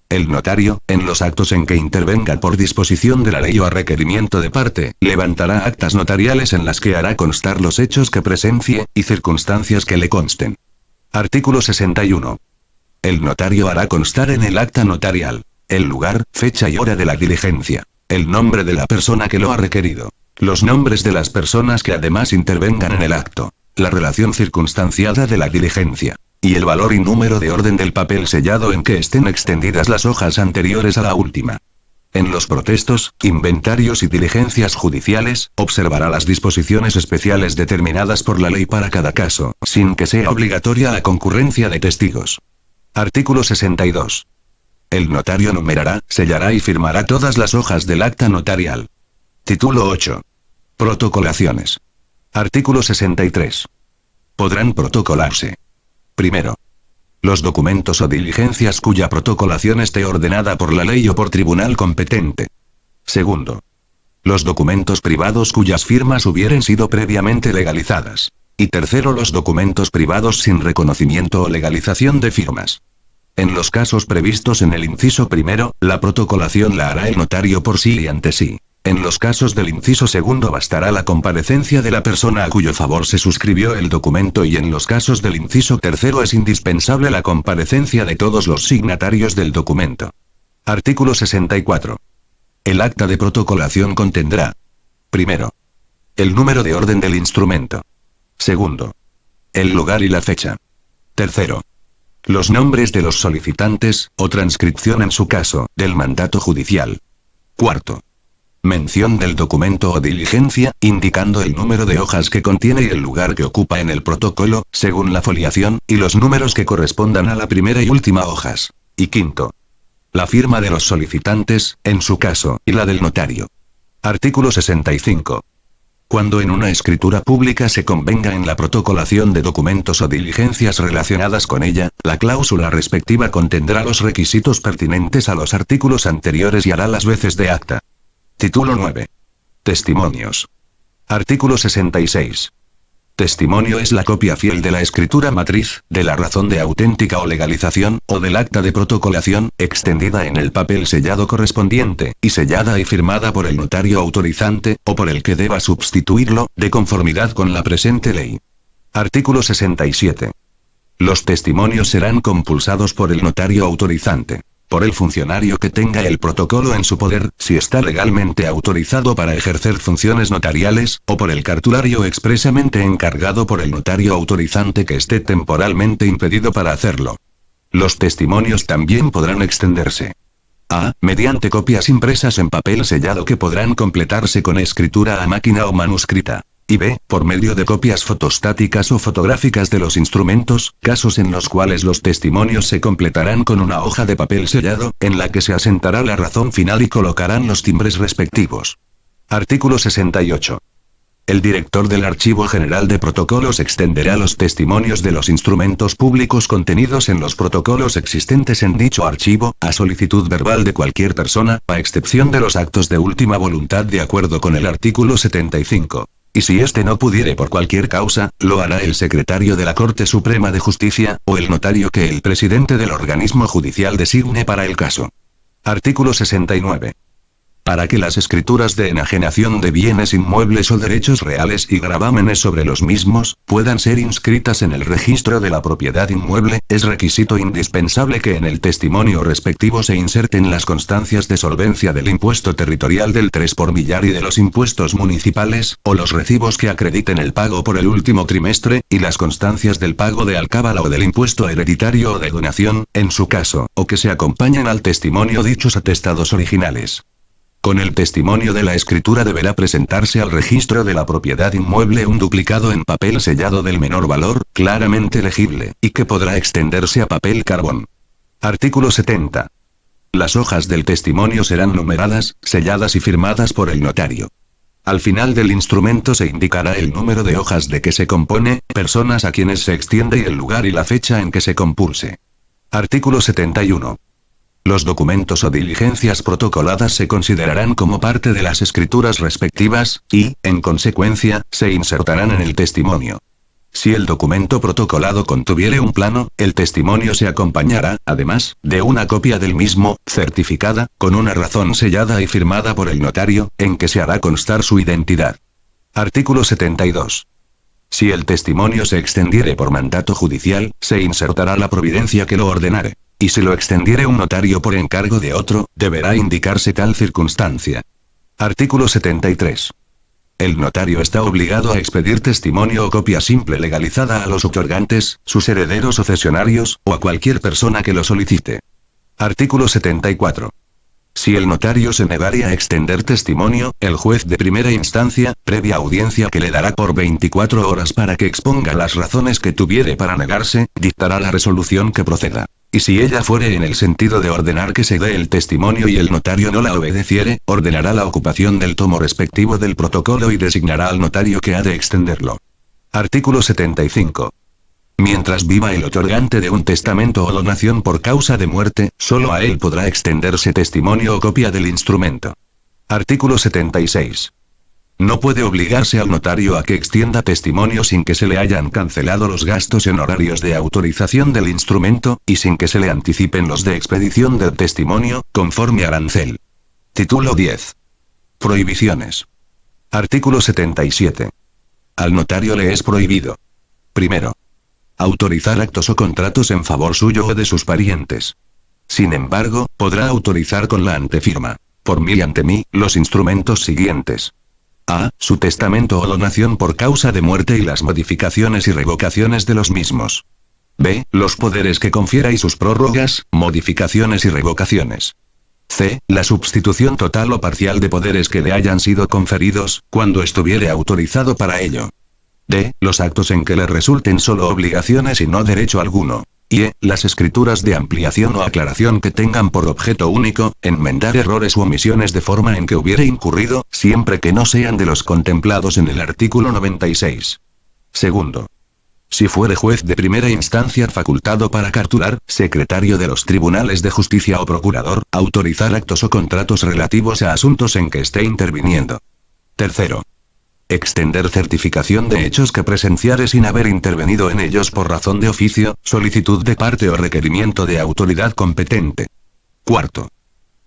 El notario, en los actos en que intervenga por disposición de la ley o a requerimiento de parte, levantará actas notariales en las que hará constar los hechos que presencie, y circunstancias que le consten. Artículo 61. El notario hará constar en el acta notarial el lugar, fecha y hora de la diligencia, el nombre de la persona que lo ha requerido, los nombres de las personas que además intervengan en el acto, la relación circunstanciada de la diligencia, y el valor y número de orden del papel sellado en que estén extendidas las hojas anteriores a la última. En los protestos, inventarios y diligencias judiciales, observará las disposiciones especiales determinadas por la ley para cada caso, sin que sea obligatoria la concurrencia de testigos. Artículo 62. El notario numerará, sellará y firmará todas las hojas del acta notarial. Título 8. Protocolaciones. Artículo 63. Podrán protocolarse. Primero, los documentos o diligencias cuya protocolación esté ordenada por la ley o por tribunal competente. Segundo, los documentos privados cuyas firmas hubieren sido previamente legalizadas. Y tercero, los documentos privados sin reconocimiento o legalización de firmas. En los casos previstos en el inciso primero, la protocolación la hará el notario por sí y ante sí. En los casos del inciso segundo bastará la comparecencia de la persona a cuyo favor se suscribió el documento y en los casos del inciso tercero es indispensable la comparecencia de todos los signatarios del documento. Artículo 64. El acta de protocolación contendrá: primero, el número de orden del instrumento. Segundo, el lugar y la fecha. Tercero, los nombres de los solicitantes, o transcripción en su caso, del mandato judicial. Cuarto, mención del documento o diligencia, indicando el número de hojas que contiene y el lugar que ocupa en el protocolo, según la foliación, y los números que correspondan a la primera y última hojas. Y quinto, la firma de los solicitantes, en su caso, y la del notario. Artículo 65. Cuando en una escritura pública se convenga en la protocolación de documentos o diligencias relacionadas con ella, la cláusula respectiva contendrá los requisitos pertinentes a los artículos anteriores y hará las veces de acta. Título 9. Testimonios. Artículo 66. Testimonio es la copia fiel de la escritura matriz, de la razón de auténtica o legalización, o del acta de protocolación, extendida en el papel sellado correspondiente, y sellada y firmada por el notario autorizante, o por el que deba sustituirlo, de conformidad con la presente ley. Artículo 67. Los testimonios serán compulsados por el notario autorizante, por el funcionario que tenga el protocolo en su poder, si está legalmente autorizado para ejercer funciones notariales, o por el cartulario expresamente encargado por el notario autorizante que esté temporalmente impedido para hacerlo. Los testimonios también podrán extenderse: a. mediante copias impresas en papel sellado que podrán completarse con escritura a máquina o manuscrita. Y b. por medio de copias fotostáticas o fotográficas de los instrumentos, casos en los cuales los testimonios se completarán con una hoja de papel sellado, en la que se asentará la razón final y colocarán los timbres respectivos. Artículo 68. El director del Archivo General de Protocolos extenderá los testimonios de los instrumentos públicos contenidos en los protocolos existentes en dicho archivo, a solicitud verbal de cualquier persona, a excepción de los actos de última voluntad de acuerdo con el artículo 75. Y si éste no pudiere por cualquier causa, lo hará el secretario de la Corte Suprema de Justicia, o el notario que el presidente del organismo judicial designe para el caso. Artículo 69. Para que las escrituras de enajenación de bienes inmuebles o derechos reales y gravámenes sobre los mismos, puedan ser inscritas en el registro de la propiedad inmueble, es requisito indispensable que en el testimonio respectivo se inserten las constancias de solvencia del impuesto territorial del 3 por millar y de los impuestos municipales, o los recibos que acrediten el pago por el último trimestre, y las constancias del pago de alcábala o del impuesto hereditario o de donación, en su caso, o que se acompañen al testimonio dichos atestados originales. Con el testimonio de la escritura deberá presentarse al registro de la propiedad inmueble un duplicado en papel sellado del menor valor, claramente legible, y que podrá extenderse a papel carbón. Artículo 70. Las hojas del testimonio serán numeradas, selladas y firmadas por el notario. Al final del instrumento se indicará el número de hojas de que se compone, personas a quienes se extiende y el lugar y la fecha en que se compulse. Artículo 71. Los documentos o diligencias protocoladas se considerarán como parte de las escrituras respectivas, y, en consecuencia, se insertarán en el testimonio. Si el documento protocolado contuviere un plano, el testimonio se acompañará, además, de una copia del mismo, certificada, con una razón sellada y firmada por el notario, en que se hará constar su identidad. Artículo 72. Si el testimonio se extendiere por mandato judicial, se insertará la providencia que lo ordenare. Y si lo extendiere un notario por encargo de otro, deberá indicarse tal circunstancia. Artículo 73. El notario está obligado a expedir testimonio o copia simple legalizada a los otorgantes, sus herederos o cesionarios, o a cualquier persona que lo solicite. Artículo 74. Si el notario se negare a extender testimonio, el juez de primera instancia, previa audiencia que le dará por 24 horas para que exponga las razones que tuviere para negarse, dictará la resolución que proceda. Y si ella fuere en el sentido de ordenar que se dé el testimonio y el notario no la obedeciere, ordenará la ocupación del tomo respectivo del protocolo y designará al notario que ha de extenderlo. Artículo 75. Mientras viva el otorgante de un testamento o donación por causa de muerte, solo a él podrá extenderse testimonio o copia del instrumento. Artículo 76. No puede obligarse al notario a que extienda testimonio sin que se le hayan cancelado los gastos en horarios de autorización del instrumento, y sin que se le anticipen los de expedición del testimonio, conforme arancel. Título 10. Prohibiciones. Artículo 77. Al notario le es prohibido. Primero. Autorizar actos o contratos en favor suyo o de sus parientes. Sin embargo, podrá autorizar con la antefirma, por mí y ante mí, los instrumentos siguientes. A. Su testamento o donación por causa de muerte y las modificaciones y revocaciones de los mismos. B. Los poderes que confiera y sus prórrogas, modificaciones y revocaciones. C. La sustitución total o parcial de poderes que le hayan sido conferidos, cuando estuviere autorizado para ello. D. Los actos en que le resulten solo obligaciones y no derecho alguno. Y E. Las escrituras de ampliación o aclaración que tengan por objeto único, enmendar errores u omisiones de forma en que hubiere incurrido, siempre que no sean de los contemplados en el artículo 96. Segundo. Si fuere juez de primera instancia facultado para capturar, secretario de los tribunales de justicia o procurador, autorizar actos o contratos relativos a asuntos en que esté interviniendo. Tercero. Extender certificación de hechos que presenciare sin haber intervenido en ellos por razón de oficio, solicitud de parte o requerimiento de autoridad competente. Cuarto.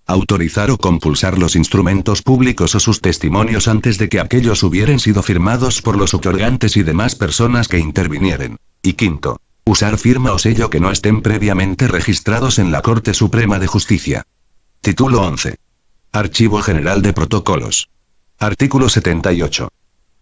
Autorizar o compulsar los instrumentos públicos o sus testimonios antes de que aquellos hubieren sido firmados por los otorgantes y demás personas que intervinieren. Y quinto. Usar firma o sello que no estén previamente registrados en la Corte Suprema de Justicia. Título 11. Archivo General de Protocolos. Artículo 78.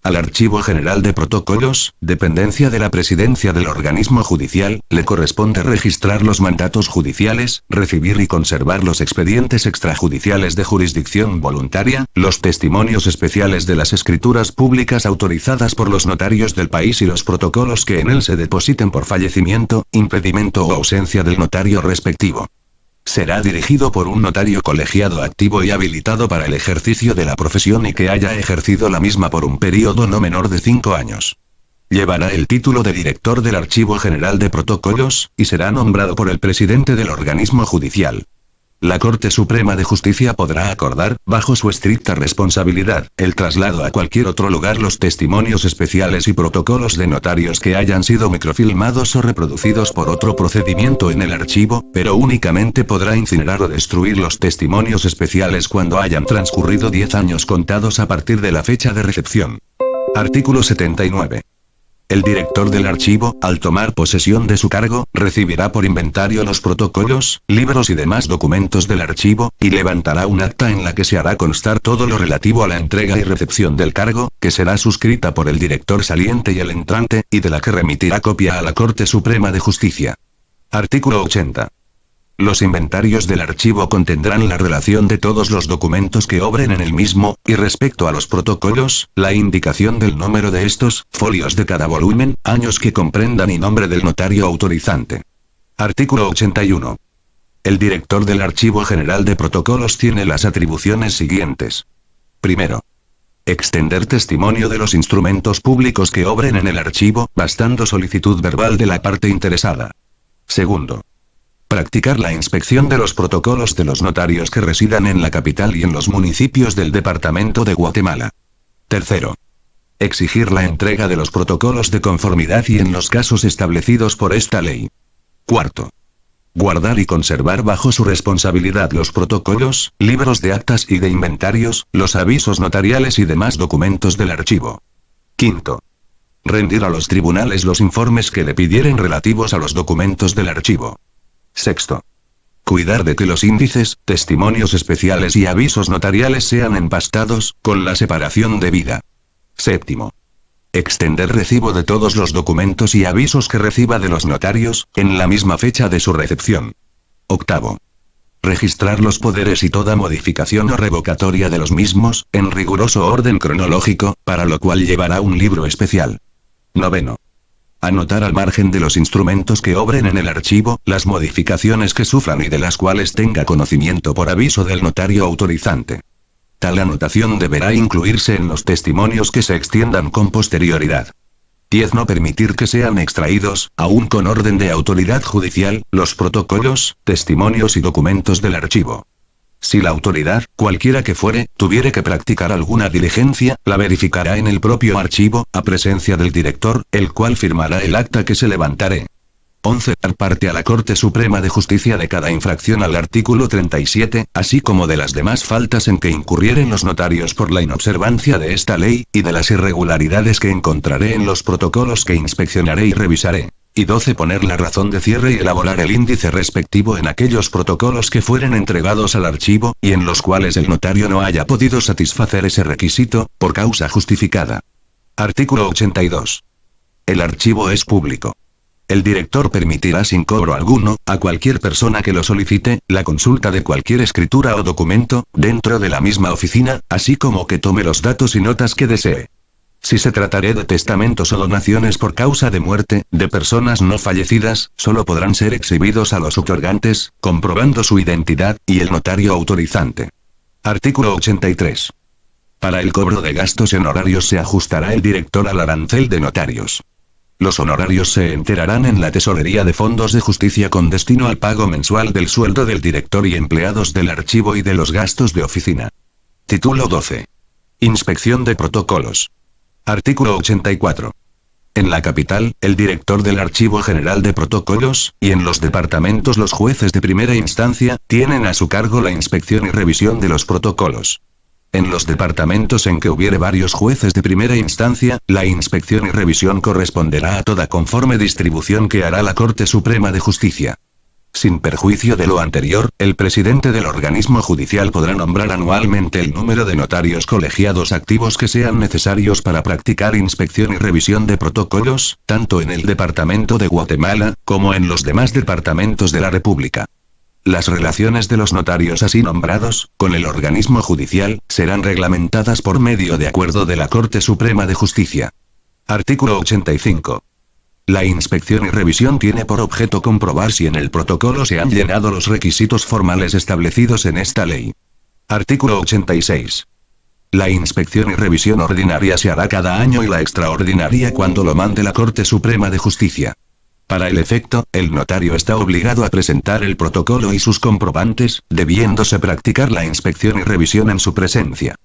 Al Archivo General de Protocolos, dependencia de la presidencia del organismo judicial, le corresponde registrar los mandatos judiciales, recibir y conservar los expedientes extrajudiciales de jurisdicción voluntaria, los testimonios especiales de las escrituras públicas autorizadas por los notarios del país y los protocolos que en él se depositen por fallecimiento, impedimento o ausencia del notario respectivo. Será dirigido por un notario colegiado activo y habilitado para el ejercicio de la profesión y que haya ejercido la misma por un período no menor de 5 años. Llevará el título de director del Archivo General de Protocolos, y será nombrado por el presidente del organismo judicial. La Corte Suprema de Justicia podrá acordar, bajo su estricta responsabilidad, el traslado a cualquier otro lugar los testimonios especiales y protocolos de notarios que hayan sido microfilmados o reproducidos por otro procedimiento en el archivo, pero únicamente podrá incinerar o destruir los testimonios especiales cuando hayan transcurrido 10 años contados a partir de la fecha de recepción. Artículo 79. El director del archivo, al tomar posesión de su cargo, recibirá por inventario los protocolos, libros y demás documentos del archivo, y levantará un acta en la que se hará constar todo lo relativo a la entrega y recepción del cargo, que será suscrita por el director saliente y el entrante, y de la que remitirá copia a la Corte Suprema de Justicia. Artículo 80. Los inventarios del archivo contendrán la relación de todos los documentos que obren en el mismo, y respecto a los protocolos, la indicación del número de estos, folios de cada volumen, años que comprendan y nombre del notario autorizante. Artículo 81. El director del Archivo General de Protocolos tiene las atribuciones siguientes. Primero. Extender testimonio de los instrumentos públicos que obren en el archivo, bastando solicitud verbal de la parte interesada. Segundo. Practicar la inspección de los protocolos de los notarios que residan en la capital y en los municipios del departamento de Guatemala. Tercero. Exigir la entrega de los protocolos de conformidad y en los casos establecidos por esta ley. Cuarto. Guardar y conservar bajo su responsabilidad los protocolos, libros de actas y de inventarios, los avisos notariales y demás documentos del archivo. Quinto. Rendir a los tribunales los informes que le pidieren relativos a los documentos del archivo. Sexto. Cuidar de que los índices, testimonios especiales y avisos notariales sean empastados, con la separación debida. Séptimo. Extender recibo de todos los documentos y avisos que reciba de los notarios, en la misma fecha de su recepción. Octavo. Registrar los poderes y toda modificación o revocatoria de los mismos, en riguroso orden cronológico, para lo cual llevará un libro especial. Noveno. Anotar al margen de los instrumentos que obren en el archivo, las modificaciones que sufran y de las cuales tenga conocimiento por aviso del notario autorizante. Tal anotación deberá incluirse en los testimonios que se extiendan con posterioridad. 10. No permitir que sean extraídos, aún con orden de autoridad judicial, los protocolos, testimonios y documentos del archivo. Si la autoridad, cualquiera que fuere, tuviere que practicar alguna diligencia, la verificará en el propio archivo, a presencia del director, el cual firmará el acta que se levantare. 11. Dar parte a la Corte Suprema de Justicia de cada infracción al artículo 37, así como de las demás faltas en que incurrieren los notarios por la inobservancia de esta ley, y de las irregularidades que encontraré en los protocolos que inspeccionaré y revisaré. Y 12. Poner la razón de cierre y elaborar el índice respectivo en aquellos protocolos que fueren entregados al archivo, y en los cuales el notario no haya podido satisfacer ese requisito, por causa justificada. Artículo 82. El archivo es público. El director permitirá sin cobro alguno, a cualquier persona que lo solicite, la consulta de cualquier escritura o documento, dentro de la misma oficina, así como que tome los datos y notas que desee. Si se tratare de testamentos o donaciones por causa de muerte, de personas no fallecidas, solo podrán ser exhibidos a los otorgantes, comprobando su identidad, y el notario autorizante. Artículo 83. Para el cobro de gastos y honorarios se ajustará el director al arancel de notarios. Los honorarios se enterarán en la Tesorería de Fondos de Justicia con destino al pago mensual del sueldo del director y empleados del archivo y de los gastos de oficina. Título 12. Inspección de protocolos. Artículo 84. En la capital, el director del Archivo General de Protocolos, y en los departamentos los jueces de primera instancia, tienen a su cargo la inspección y revisión de los protocolos. En los departamentos en que hubiere varios jueces de primera instancia, la inspección y revisión corresponderá a toda conforme distribución que hará la Corte Suprema de Justicia. Sin perjuicio de lo anterior, el presidente del organismo judicial podrá nombrar anualmente el número de notarios colegiados activos que sean necesarios para practicar inspección y revisión de protocolos, tanto en el Departamento de Guatemala, como en los demás departamentos de la República. Las relaciones de los notarios así nombrados, con el organismo judicial, serán reglamentadas por medio de acuerdo de la Corte Suprema de Justicia. Artículo 85. La inspección y revisión tiene por objeto comprobar si en el protocolo se han llenado los requisitos formales establecidos en esta ley. Artículo 86. La inspección y revisión ordinaria se hará cada año y la extraordinaria cuando lo mande la Corte Suprema de Justicia. Para el efecto, el notario está obligado a presentar el protocolo y sus comprobantes, debiéndose practicar la inspección y revisión en su presencia.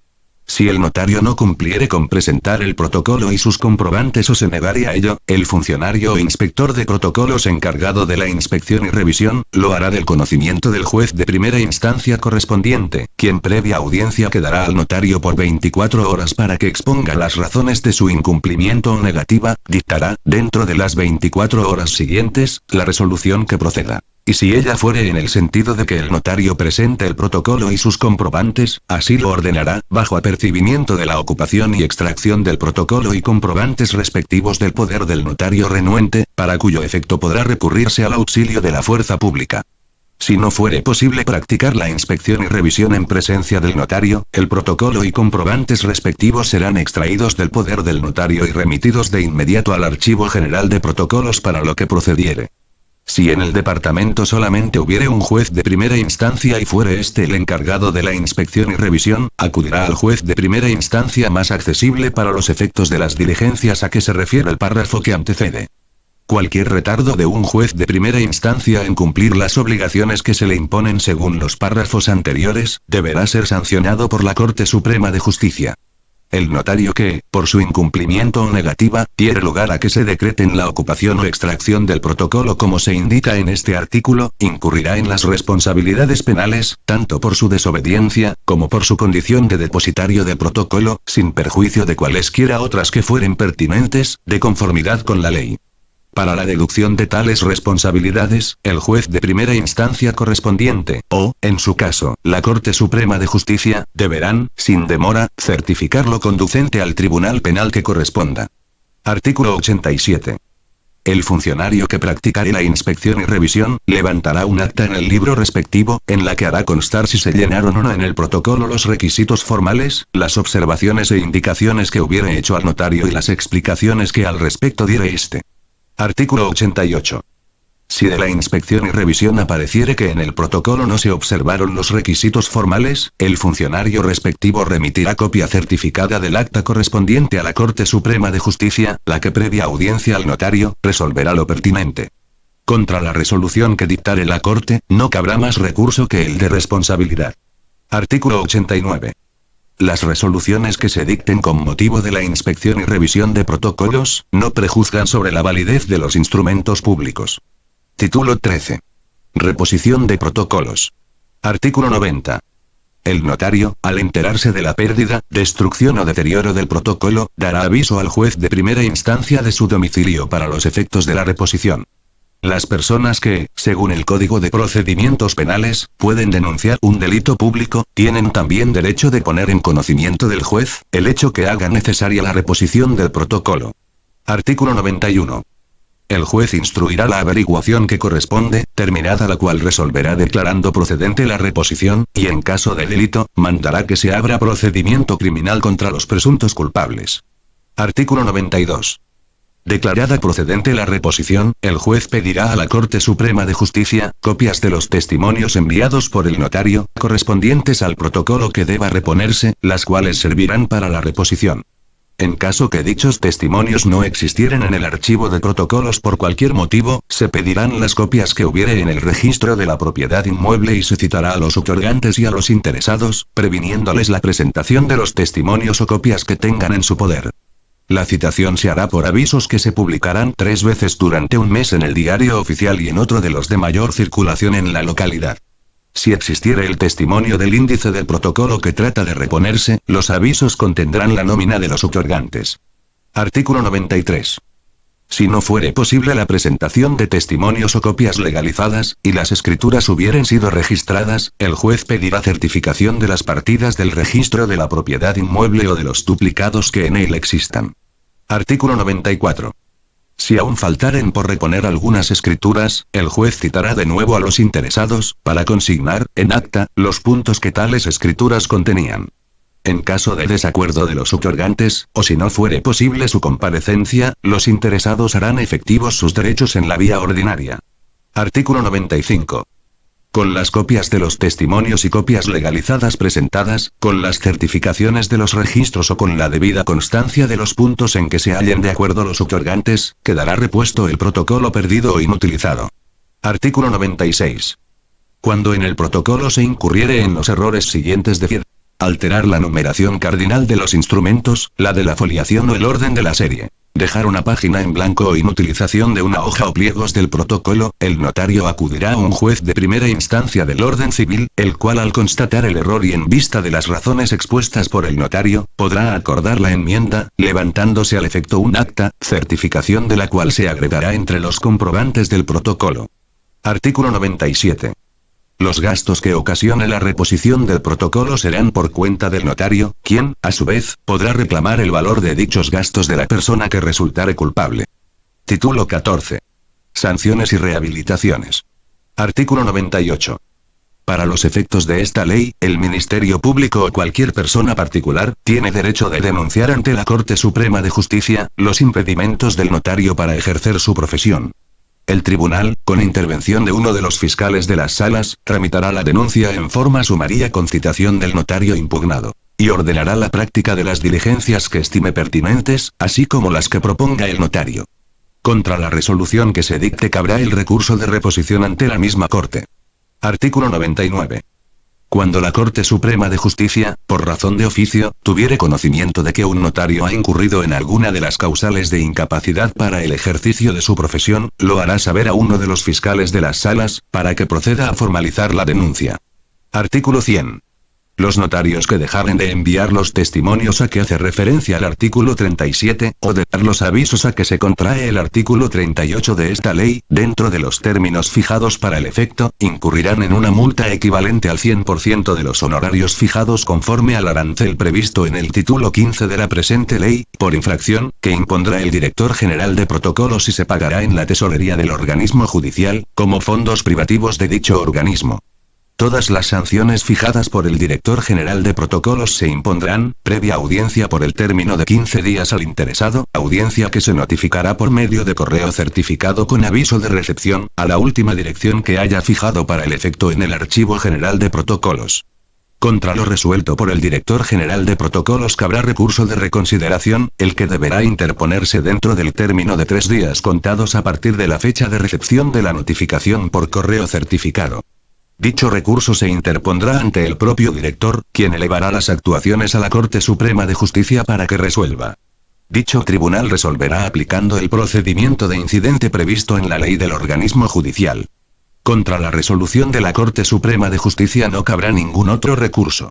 Si el notario no cumpliere con presentar el protocolo y sus comprobantes o se negare a ello, el funcionario o inspector de protocolos encargado de la inspección y revisión, lo hará del conocimiento del juez de primera instancia correspondiente, quien previa audiencia quedará al notario por 24 horas para que exponga las razones de su incumplimiento o negativa, dictará, dentro de las 24 horas siguientes, la resolución que proceda. Y si ella fuere en el sentido de que el notario presente el protocolo y sus comprobantes, así lo ordenará, bajo apercibimiento de la ocupación y extracción del protocolo y comprobantes respectivos del poder del notario renuente, para cuyo efecto podrá recurrirse al auxilio de la fuerza pública. Si no fuere posible practicar la inspección y revisión en presencia del notario, el protocolo y comprobantes respectivos serán extraídos del poder del notario y remitidos de inmediato al Archivo General de Protocolos para lo que procediere. Si en el departamento solamente hubiere un juez de primera instancia y fuere este el encargado de la inspección y revisión, acudirá al juez de primera instancia más accesible para los efectos de las diligencias a que se refiere el párrafo que antecede. Cualquier retardo de un juez de primera instancia en cumplir las obligaciones que se le imponen según los párrafos anteriores, deberá ser sancionado por la Corte Suprema de Justicia. El notario que, por su incumplimiento o negativa, diere lugar a que se decreten la ocupación o extracción del protocolo como se indica en este artículo, incurrirá en las responsabilidades penales, tanto por su desobediencia, como por su condición de depositario del protocolo, sin perjuicio de cualesquiera otras que fueren pertinentes, de conformidad con la ley. Para la deducción de tales responsabilidades, el juez de primera instancia correspondiente, o, en su caso, la Corte Suprema de Justicia, deberán, sin demora, certificar lo conducente al tribunal penal que corresponda. Artículo 87. El funcionario que practicare la inspección y revisión, levantará un acta en el libro respectivo, en la que hará constar si se llenaron o no en el protocolo los requisitos formales, las observaciones e indicaciones que hubiere hecho al notario y las explicaciones que al respecto diere éste. Artículo 88. Si de la inspección y revisión apareciere que en el protocolo no se observaron los requisitos formales, el funcionario respectivo remitirá copia certificada del acta correspondiente a la Corte Suprema de Justicia, la que previa audiencia al notario, resolverá lo pertinente. Contra la resolución que dictare la Corte, no cabrá más recurso que el de responsabilidad. Artículo 89. Las resoluciones que se dicten con motivo de la inspección y revisión de protocolos, no prejuzgan sobre la validez de los instrumentos públicos. Título 13. Reposición de protocolos. Artículo 90. El notario, al enterarse de la pérdida, destrucción o deterioro del protocolo, dará aviso al juez de primera instancia de su domicilio para los efectos de la reposición. Las personas que, según el Código de Procedimientos Penales, pueden denunciar un delito público, tienen también derecho de poner en conocimiento del juez el hecho que haga necesaria la reposición del protocolo. Artículo 91. El juez instruirá la averiguación que corresponde, terminada la cual resolverá declarando procedente la reposición, y en caso de delito, mandará que se abra procedimiento criminal contra los presuntos culpables. Artículo 92. Declarada procedente la reposición, el juez pedirá a la Corte Suprema de Justicia copias de los testimonios enviados por el notario, correspondientes al protocolo que deba reponerse, las cuales servirán para la reposición. En caso que dichos testimonios no existieren en el archivo de protocolos por cualquier motivo, se pedirán las copias que hubiere en el registro de la propiedad inmueble y se citará a los otorgantes y a los interesados, previniéndoles la presentación de los testimonios o copias que tengan en su poder. La citación se hará por avisos que se publicarán 3 veces durante un mes en el Diario Oficial y en otro de los de mayor circulación en la localidad. Si existiere el testimonio del índice del protocolo que trata de reponerse, los avisos contendrán la nómina de los otorgantes. Artículo 93. Si no fuere posible la presentación de testimonios o copias legalizadas, y las escrituras hubieren sido registradas, el juez pedirá certificación de las partidas del registro de la propiedad inmueble o de los duplicados que en él existan. Artículo 94. Si aún faltaren por reponer algunas escrituras, el juez citará de nuevo a los interesados, para consignar, en acta, los puntos que tales escrituras contenían. En caso de desacuerdo de los otorgantes, o si no fuere posible su comparecencia, los interesados harán efectivos sus derechos en la vía ordinaria. Artículo 95. Con las copias de los testimonios y copias legalizadas presentadas, con las certificaciones de los registros o con la debida constancia de los puntos en que se hallen de acuerdo los otorgantes, quedará repuesto el protocolo perdido o inutilizado. Artículo 96. Cuando en el protocolo se incurriere en los errores siguientes de alterar la numeración cardinal de los instrumentos, la de la foliación o el orden de la serie, dejar una página en blanco o inutilización de una hoja o pliegos del protocolo, el notario acudirá a un juez de primera instancia del orden civil, el cual al constatar el error y en vista de las razones expuestas por el notario, podrá acordar la enmienda, levantándose al efecto un acta, certificación de la cual se agregará entre los comprobantes del protocolo. Artículo 97. Los gastos que ocasione la reposición del protocolo serán por cuenta del notario, quien, a su vez, podrá reclamar el valor de dichos gastos de la persona que resultare culpable. Título 14. Sanciones y rehabilitaciones. Artículo 98. Para los efectos de esta ley, el Ministerio Público o cualquier persona particular, tiene derecho de denunciar ante la Corte Suprema de Justicia, los impedimentos del notario para ejercer su profesión. El tribunal, con intervención de uno de los fiscales de las salas, tramitará la denuncia en forma sumaria con citación del notario impugnado, y ordenará la práctica de las diligencias que estime pertinentes, así como las que proponga el notario. Contra la resolución que se dicte cabrá el recurso de reposición ante la misma Corte. Artículo 99. Cuando la Corte Suprema de Justicia, por razón de oficio, tuviere conocimiento de que un notario ha incurrido en alguna de las causales de incapacidad para el ejercicio de su profesión, lo hará saber a uno de los fiscales de las salas, para que proceda a formalizar la denuncia. Artículo 100. Los notarios que dejaren de enviar los testimonios a que hace referencia el artículo 37, o de dar los avisos a que se contrae el artículo 38 de esta ley, dentro de los términos fijados para el efecto, incurrirán en una multa equivalente al 100% de los honorarios fijados conforme al arancel previsto en el título 15 de la presente ley, por infracción, que impondrá el director general de protocolos y se pagará en la tesorería del organismo judicial, como fondos privativos de dicho organismo. Todas las sanciones fijadas por el director general de protocolos se impondrán, previa audiencia por el término de 15 días al interesado, audiencia que se notificará por medio de correo certificado con aviso de recepción, a la última dirección que haya fijado para el efecto en el Archivo General de Protocolos. Contra lo resuelto por el director general de protocolos cabrá recurso de reconsideración, el que deberá interponerse dentro del término de 3 días contados a partir de la fecha de recepción de la notificación por correo certificado. Dicho recurso se interpondrá ante el propio director, quien elevará las actuaciones a la Corte Suprema de Justicia para que resuelva. Dicho tribunal resolverá aplicando el procedimiento de incidente previsto en la ley del organismo judicial. Contra la resolución de la Corte Suprema de Justicia no cabrá ningún otro recurso.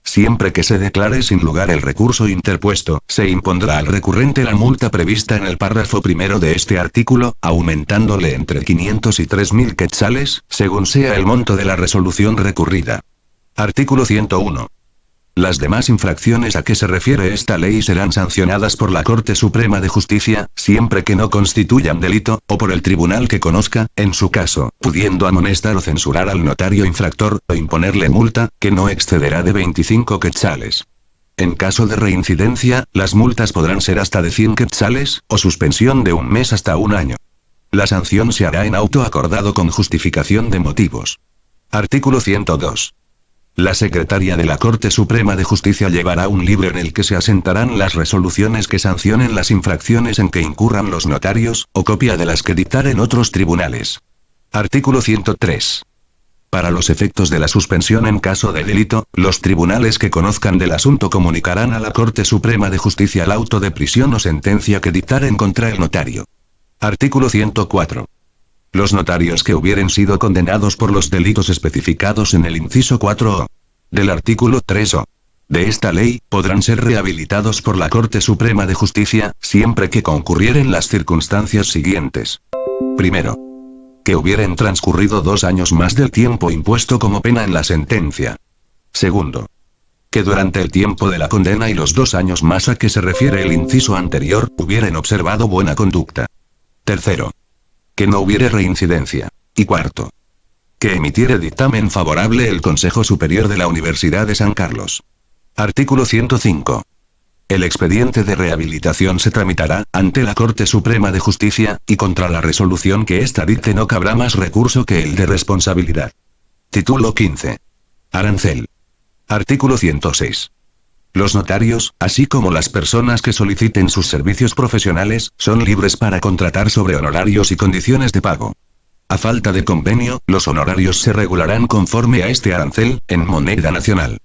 Siempre que se declare sin lugar el recurso interpuesto, se impondrá al recurrente la multa prevista en el párrafo primero de este artículo, aumentándole entre 500 y 3.000 quetzales, según sea el monto de la resolución recurrida. Artículo 101. Las demás infracciones a que se refiere esta ley serán sancionadas por la Corte Suprema de Justicia, siempre que no constituyan delito, o por el tribunal que conozca, en su caso, pudiendo amonestar o censurar al notario infractor, o imponerle multa, que no excederá de 25 quetzales. En caso de reincidencia, las multas podrán ser hasta de 100 quetzales, o suspensión de 1 mes hasta 1 año. La sanción se hará en auto acordado con justificación de motivos. Artículo 102. La secretaria de la Corte Suprema de Justicia llevará un libro en el que se asentarán las resoluciones que sancionen las infracciones en que incurran los notarios, o copia de las que dictaren otros tribunales. Artículo 103. Para los efectos de la suspensión en caso de delito, los tribunales que conozcan del asunto comunicarán a la Corte Suprema de Justicia el auto de prisión o sentencia que dictaren contra el notario. Artículo 104. Los notarios que hubieren sido condenados por los delitos especificados en el inciso 4o del artículo 3o de esta ley, podrán ser rehabilitados por la Corte Suprema de Justicia, siempre que concurrieren las circunstancias siguientes. Primero, que hubieren transcurrido 2 años más del tiempo impuesto como pena en la sentencia. Segundo, que durante el tiempo de la condena y los 2 años más a que se refiere el inciso anterior, hubieren observado buena conducta. Tercero, que no hubiere reincidencia. Y cuarto, que emitiere dictamen favorable el Consejo Superior de la Universidad de San Carlos. Artículo 105. El expediente de rehabilitación se tramitará ante la Corte Suprema de Justicia, y contra la resolución que ésta dicte no cabrá más recurso que el de responsabilidad. Título 15. Arancel. Artículo 106. Los notarios, así como las personas que soliciten sus servicios profesionales, son libres para contratar sobre honorarios y condiciones de pago. A falta de convenio, los honorarios se regularán conforme a este arancel, en moneda nacional.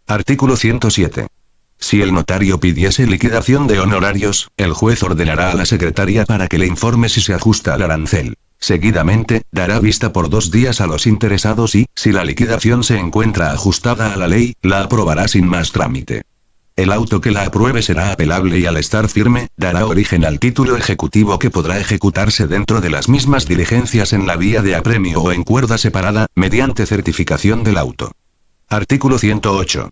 Artículo 107. Si el notario pidiese liquidación de honorarios, el juez ordenará a la secretaria para que le informe si se ajusta al arancel. Seguidamente, dará vista por 2 días a los interesados y, si la liquidación se encuentra ajustada a la ley, la aprobará sin más trámite. El auto que la apruebe será apelable y al estar firme, dará origen al título ejecutivo que podrá ejecutarse dentro de las mismas diligencias en la vía de apremio o en cuerda separada, mediante certificación del auto. Artículo 108.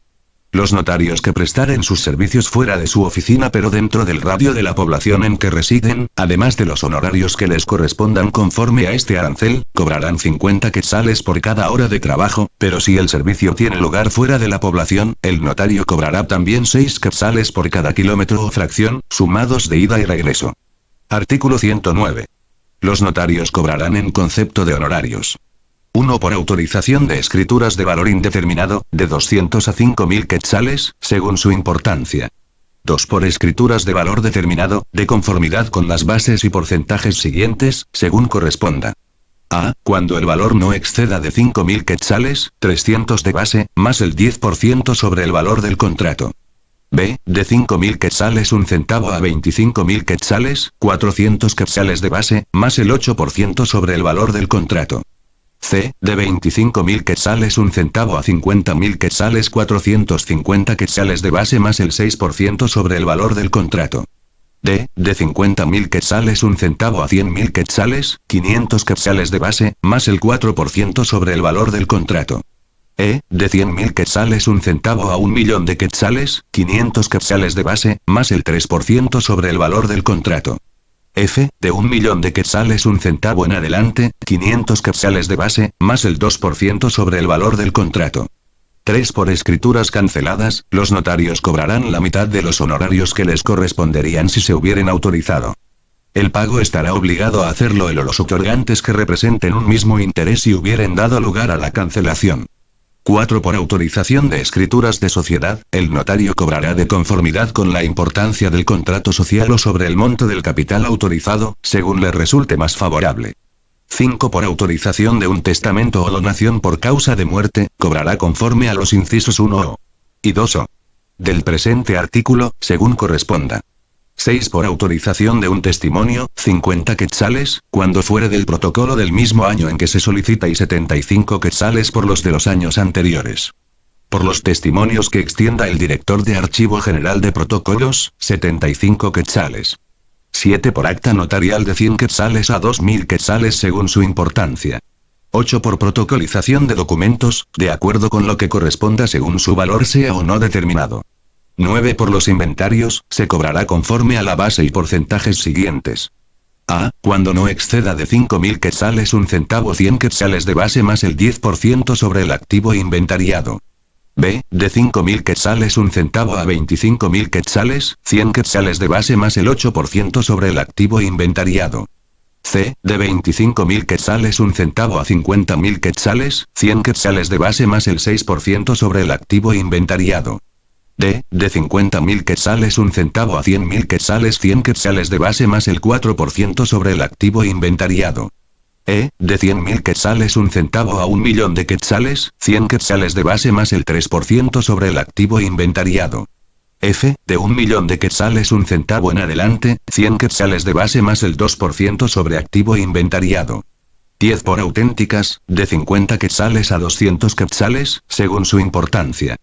Los notarios que prestaren sus servicios fuera de su oficina pero dentro del radio de la población en que residen, además de los honorarios que les correspondan conforme a este arancel, cobrarán 50 quetzales por cada hora de trabajo, pero si el servicio tiene lugar fuera de la población, el notario cobrará también 6 quetzales por cada kilómetro o fracción, sumados de ida y regreso. Artículo 109. Los notarios cobrarán en concepto de honorarios. 1 por autorización de escrituras de valor indeterminado, de 200 a 5.000 quetzales, según su importancia. 2 por escrituras de valor determinado, de conformidad con las bases y porcentajes siguientes, según corresponda. A. Cuando el valor no exceda de 5.000 quetzales, 300 de base, más el 10% sobre el valor del contrato. B. De 5.000 quetzales 1 centavo a 25.000 quetzales, 400 quetzales de base, más el 8% sobre el valor del contrato. C. De 25.000 quetzales 1 centavo a 50.000 quetzales 450 quetzales de base más el 6% sobre el valor del contrato. D. De 50.000 quetzales 1 centavo a 100.000 quetzales, 500 quetzales de base, más el 4% sobre el valor del contrato. E. De 100.000 quetzales 1 centavo a 1.000.000 de quetzales, 500 quetzales de base, más el 3% sobre el valor del contrato. F, de 1.000.000 de quetzales un centavo en adelante, 500 quetzales de base, más el 2% sobre el valor del contrato. 3. Por escrituras canceladas, los notarios cobrarán la mitad de los honorarios que les corresponderían si se hubieran autorizado. El pago estará obligado a hacerlo el o los otorgantes que representen un mismo interés si hubieran dado lugar a la cancelación. 4. Por autorización de escrituras de sociedad, el notario cobrará de conformidad con la importancia del contrato social o sobre el monto del capital autorizado, según le resulte más favorable. 5. Por autorización de un testamento o donación por causa de muerte, cobrará conforme a los incisos 1 y 2 del presente artículo, según corresponda. 6. Por autorización de un testimonio, 50 quetzales, cuando fuere del protocolo del mismo año en que se solicita y 75 quetzales por los de los años anteriores. Por los testimonios que extienda el director de Archivo General de Protocolos, 75 quetzales. 7. Por acta notarial de 100 quetzales a 2.000 quetzales según su importancia. 8. Por protocolización de documentos, de acuerdo con lo que corresponda según su valor sea o no determinado. 9. Por los inventarios, se cobrará conforme a la base y porcentajes siguientes. A. Cuando no exceda de 5.000 quetzales un centavo 100 quetzales de base más el 10% sobre el activo inventariado. B. De 5.000 quetzales un centavo a 25.000 quetzales, 100 quetzales de base más el 8% sobre el activo inventariado. C. De 25.000 quetzales un centavo a 50.000 quetzales, 100 quetzales de base más el 6% sobre el activo inventariado. D. De 50.000 quetzales un centavo a 100.000 quetzales 100 quetzales de base más el 4% sobre el activo inventariado. E. De 100.000 quetzales un centavo a 1.000.000 de quetzales, 100 quetzales de base más el 3% sobre el activo inventariado. F. De 1.000.000 de quetzales un centavo en adelante, 100 quetzales de base más el 2% sobre activo inventariado. 10. Por auténticas, de 50 quetzales a 200 quetzales, según su importancia.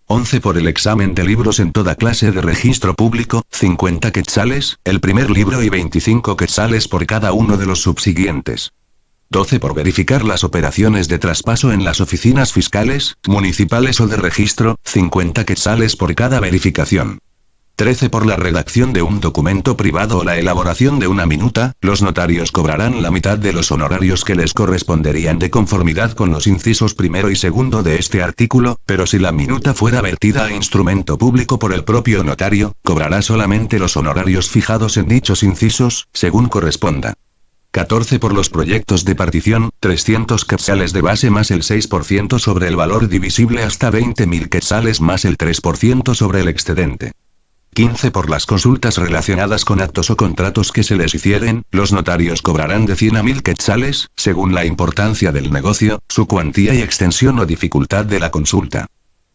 11. Por el examen de libros en toda clase de registro público, 50 quetzales, el primer libro y 25 quetzales por cada uno de los subsiguientes. 12. Por verificar las operaciones de traspaso en las oficinas fiscales, municipales o de registro, 50 quetzales por cada verificación. 13. Por la redacción de un documento privado o la elaboración de una minuta, los notarios cobrarán la mitad de los honorarios que les corresponderían de conformidad con los incisos primero y segundo de este artículo, pero si la minuta fuera vertida a instrumento público por el propio notario, cobrará solamente los honorarios fijados en dichos incisos, según corresponda. 14. Por los proyectos de partición, 300 quetzales de base más el 6% sobre el valor divisible hasta 20.000 quetzales más el 3% sobre el excedente. 15. Por las consultas relacionadas con actos o contratos que se les hicieren, los notarios cobrarán de 100 a 1.000 quetzales, según la importancia del negocio, su cuantía y extensión o dificultad de la consulta.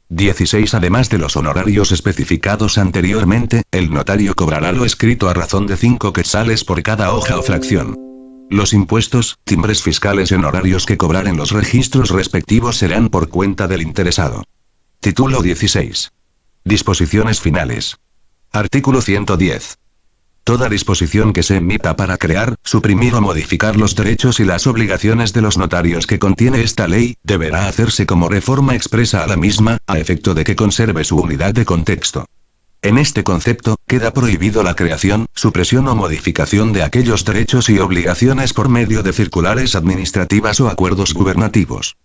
16. Además de los honorarios especificados anteriormente, el notario cobrará lo escrito a razón de 5 quetzales por cada hoja o fracción. Los impuestos, timbres fiscales y honorarios que cobrar en los registros respectivos serán por cuenta del interesado. Título 16. Disposiciones finales. Artículo 110. Toda disposición que se emita para crear, suprimir o modificar los derechos y las obligaciones de los notarios que contiene esta ley, deberá hacerse como reforma expresa a la misma, a efecto de que conserve su unidad de contexto. En este concepto, queda prohibido la creación, supresión o modificación de aquellos derechos y obligaciones por medio de circulares administrativas o acuerdos gubernativos.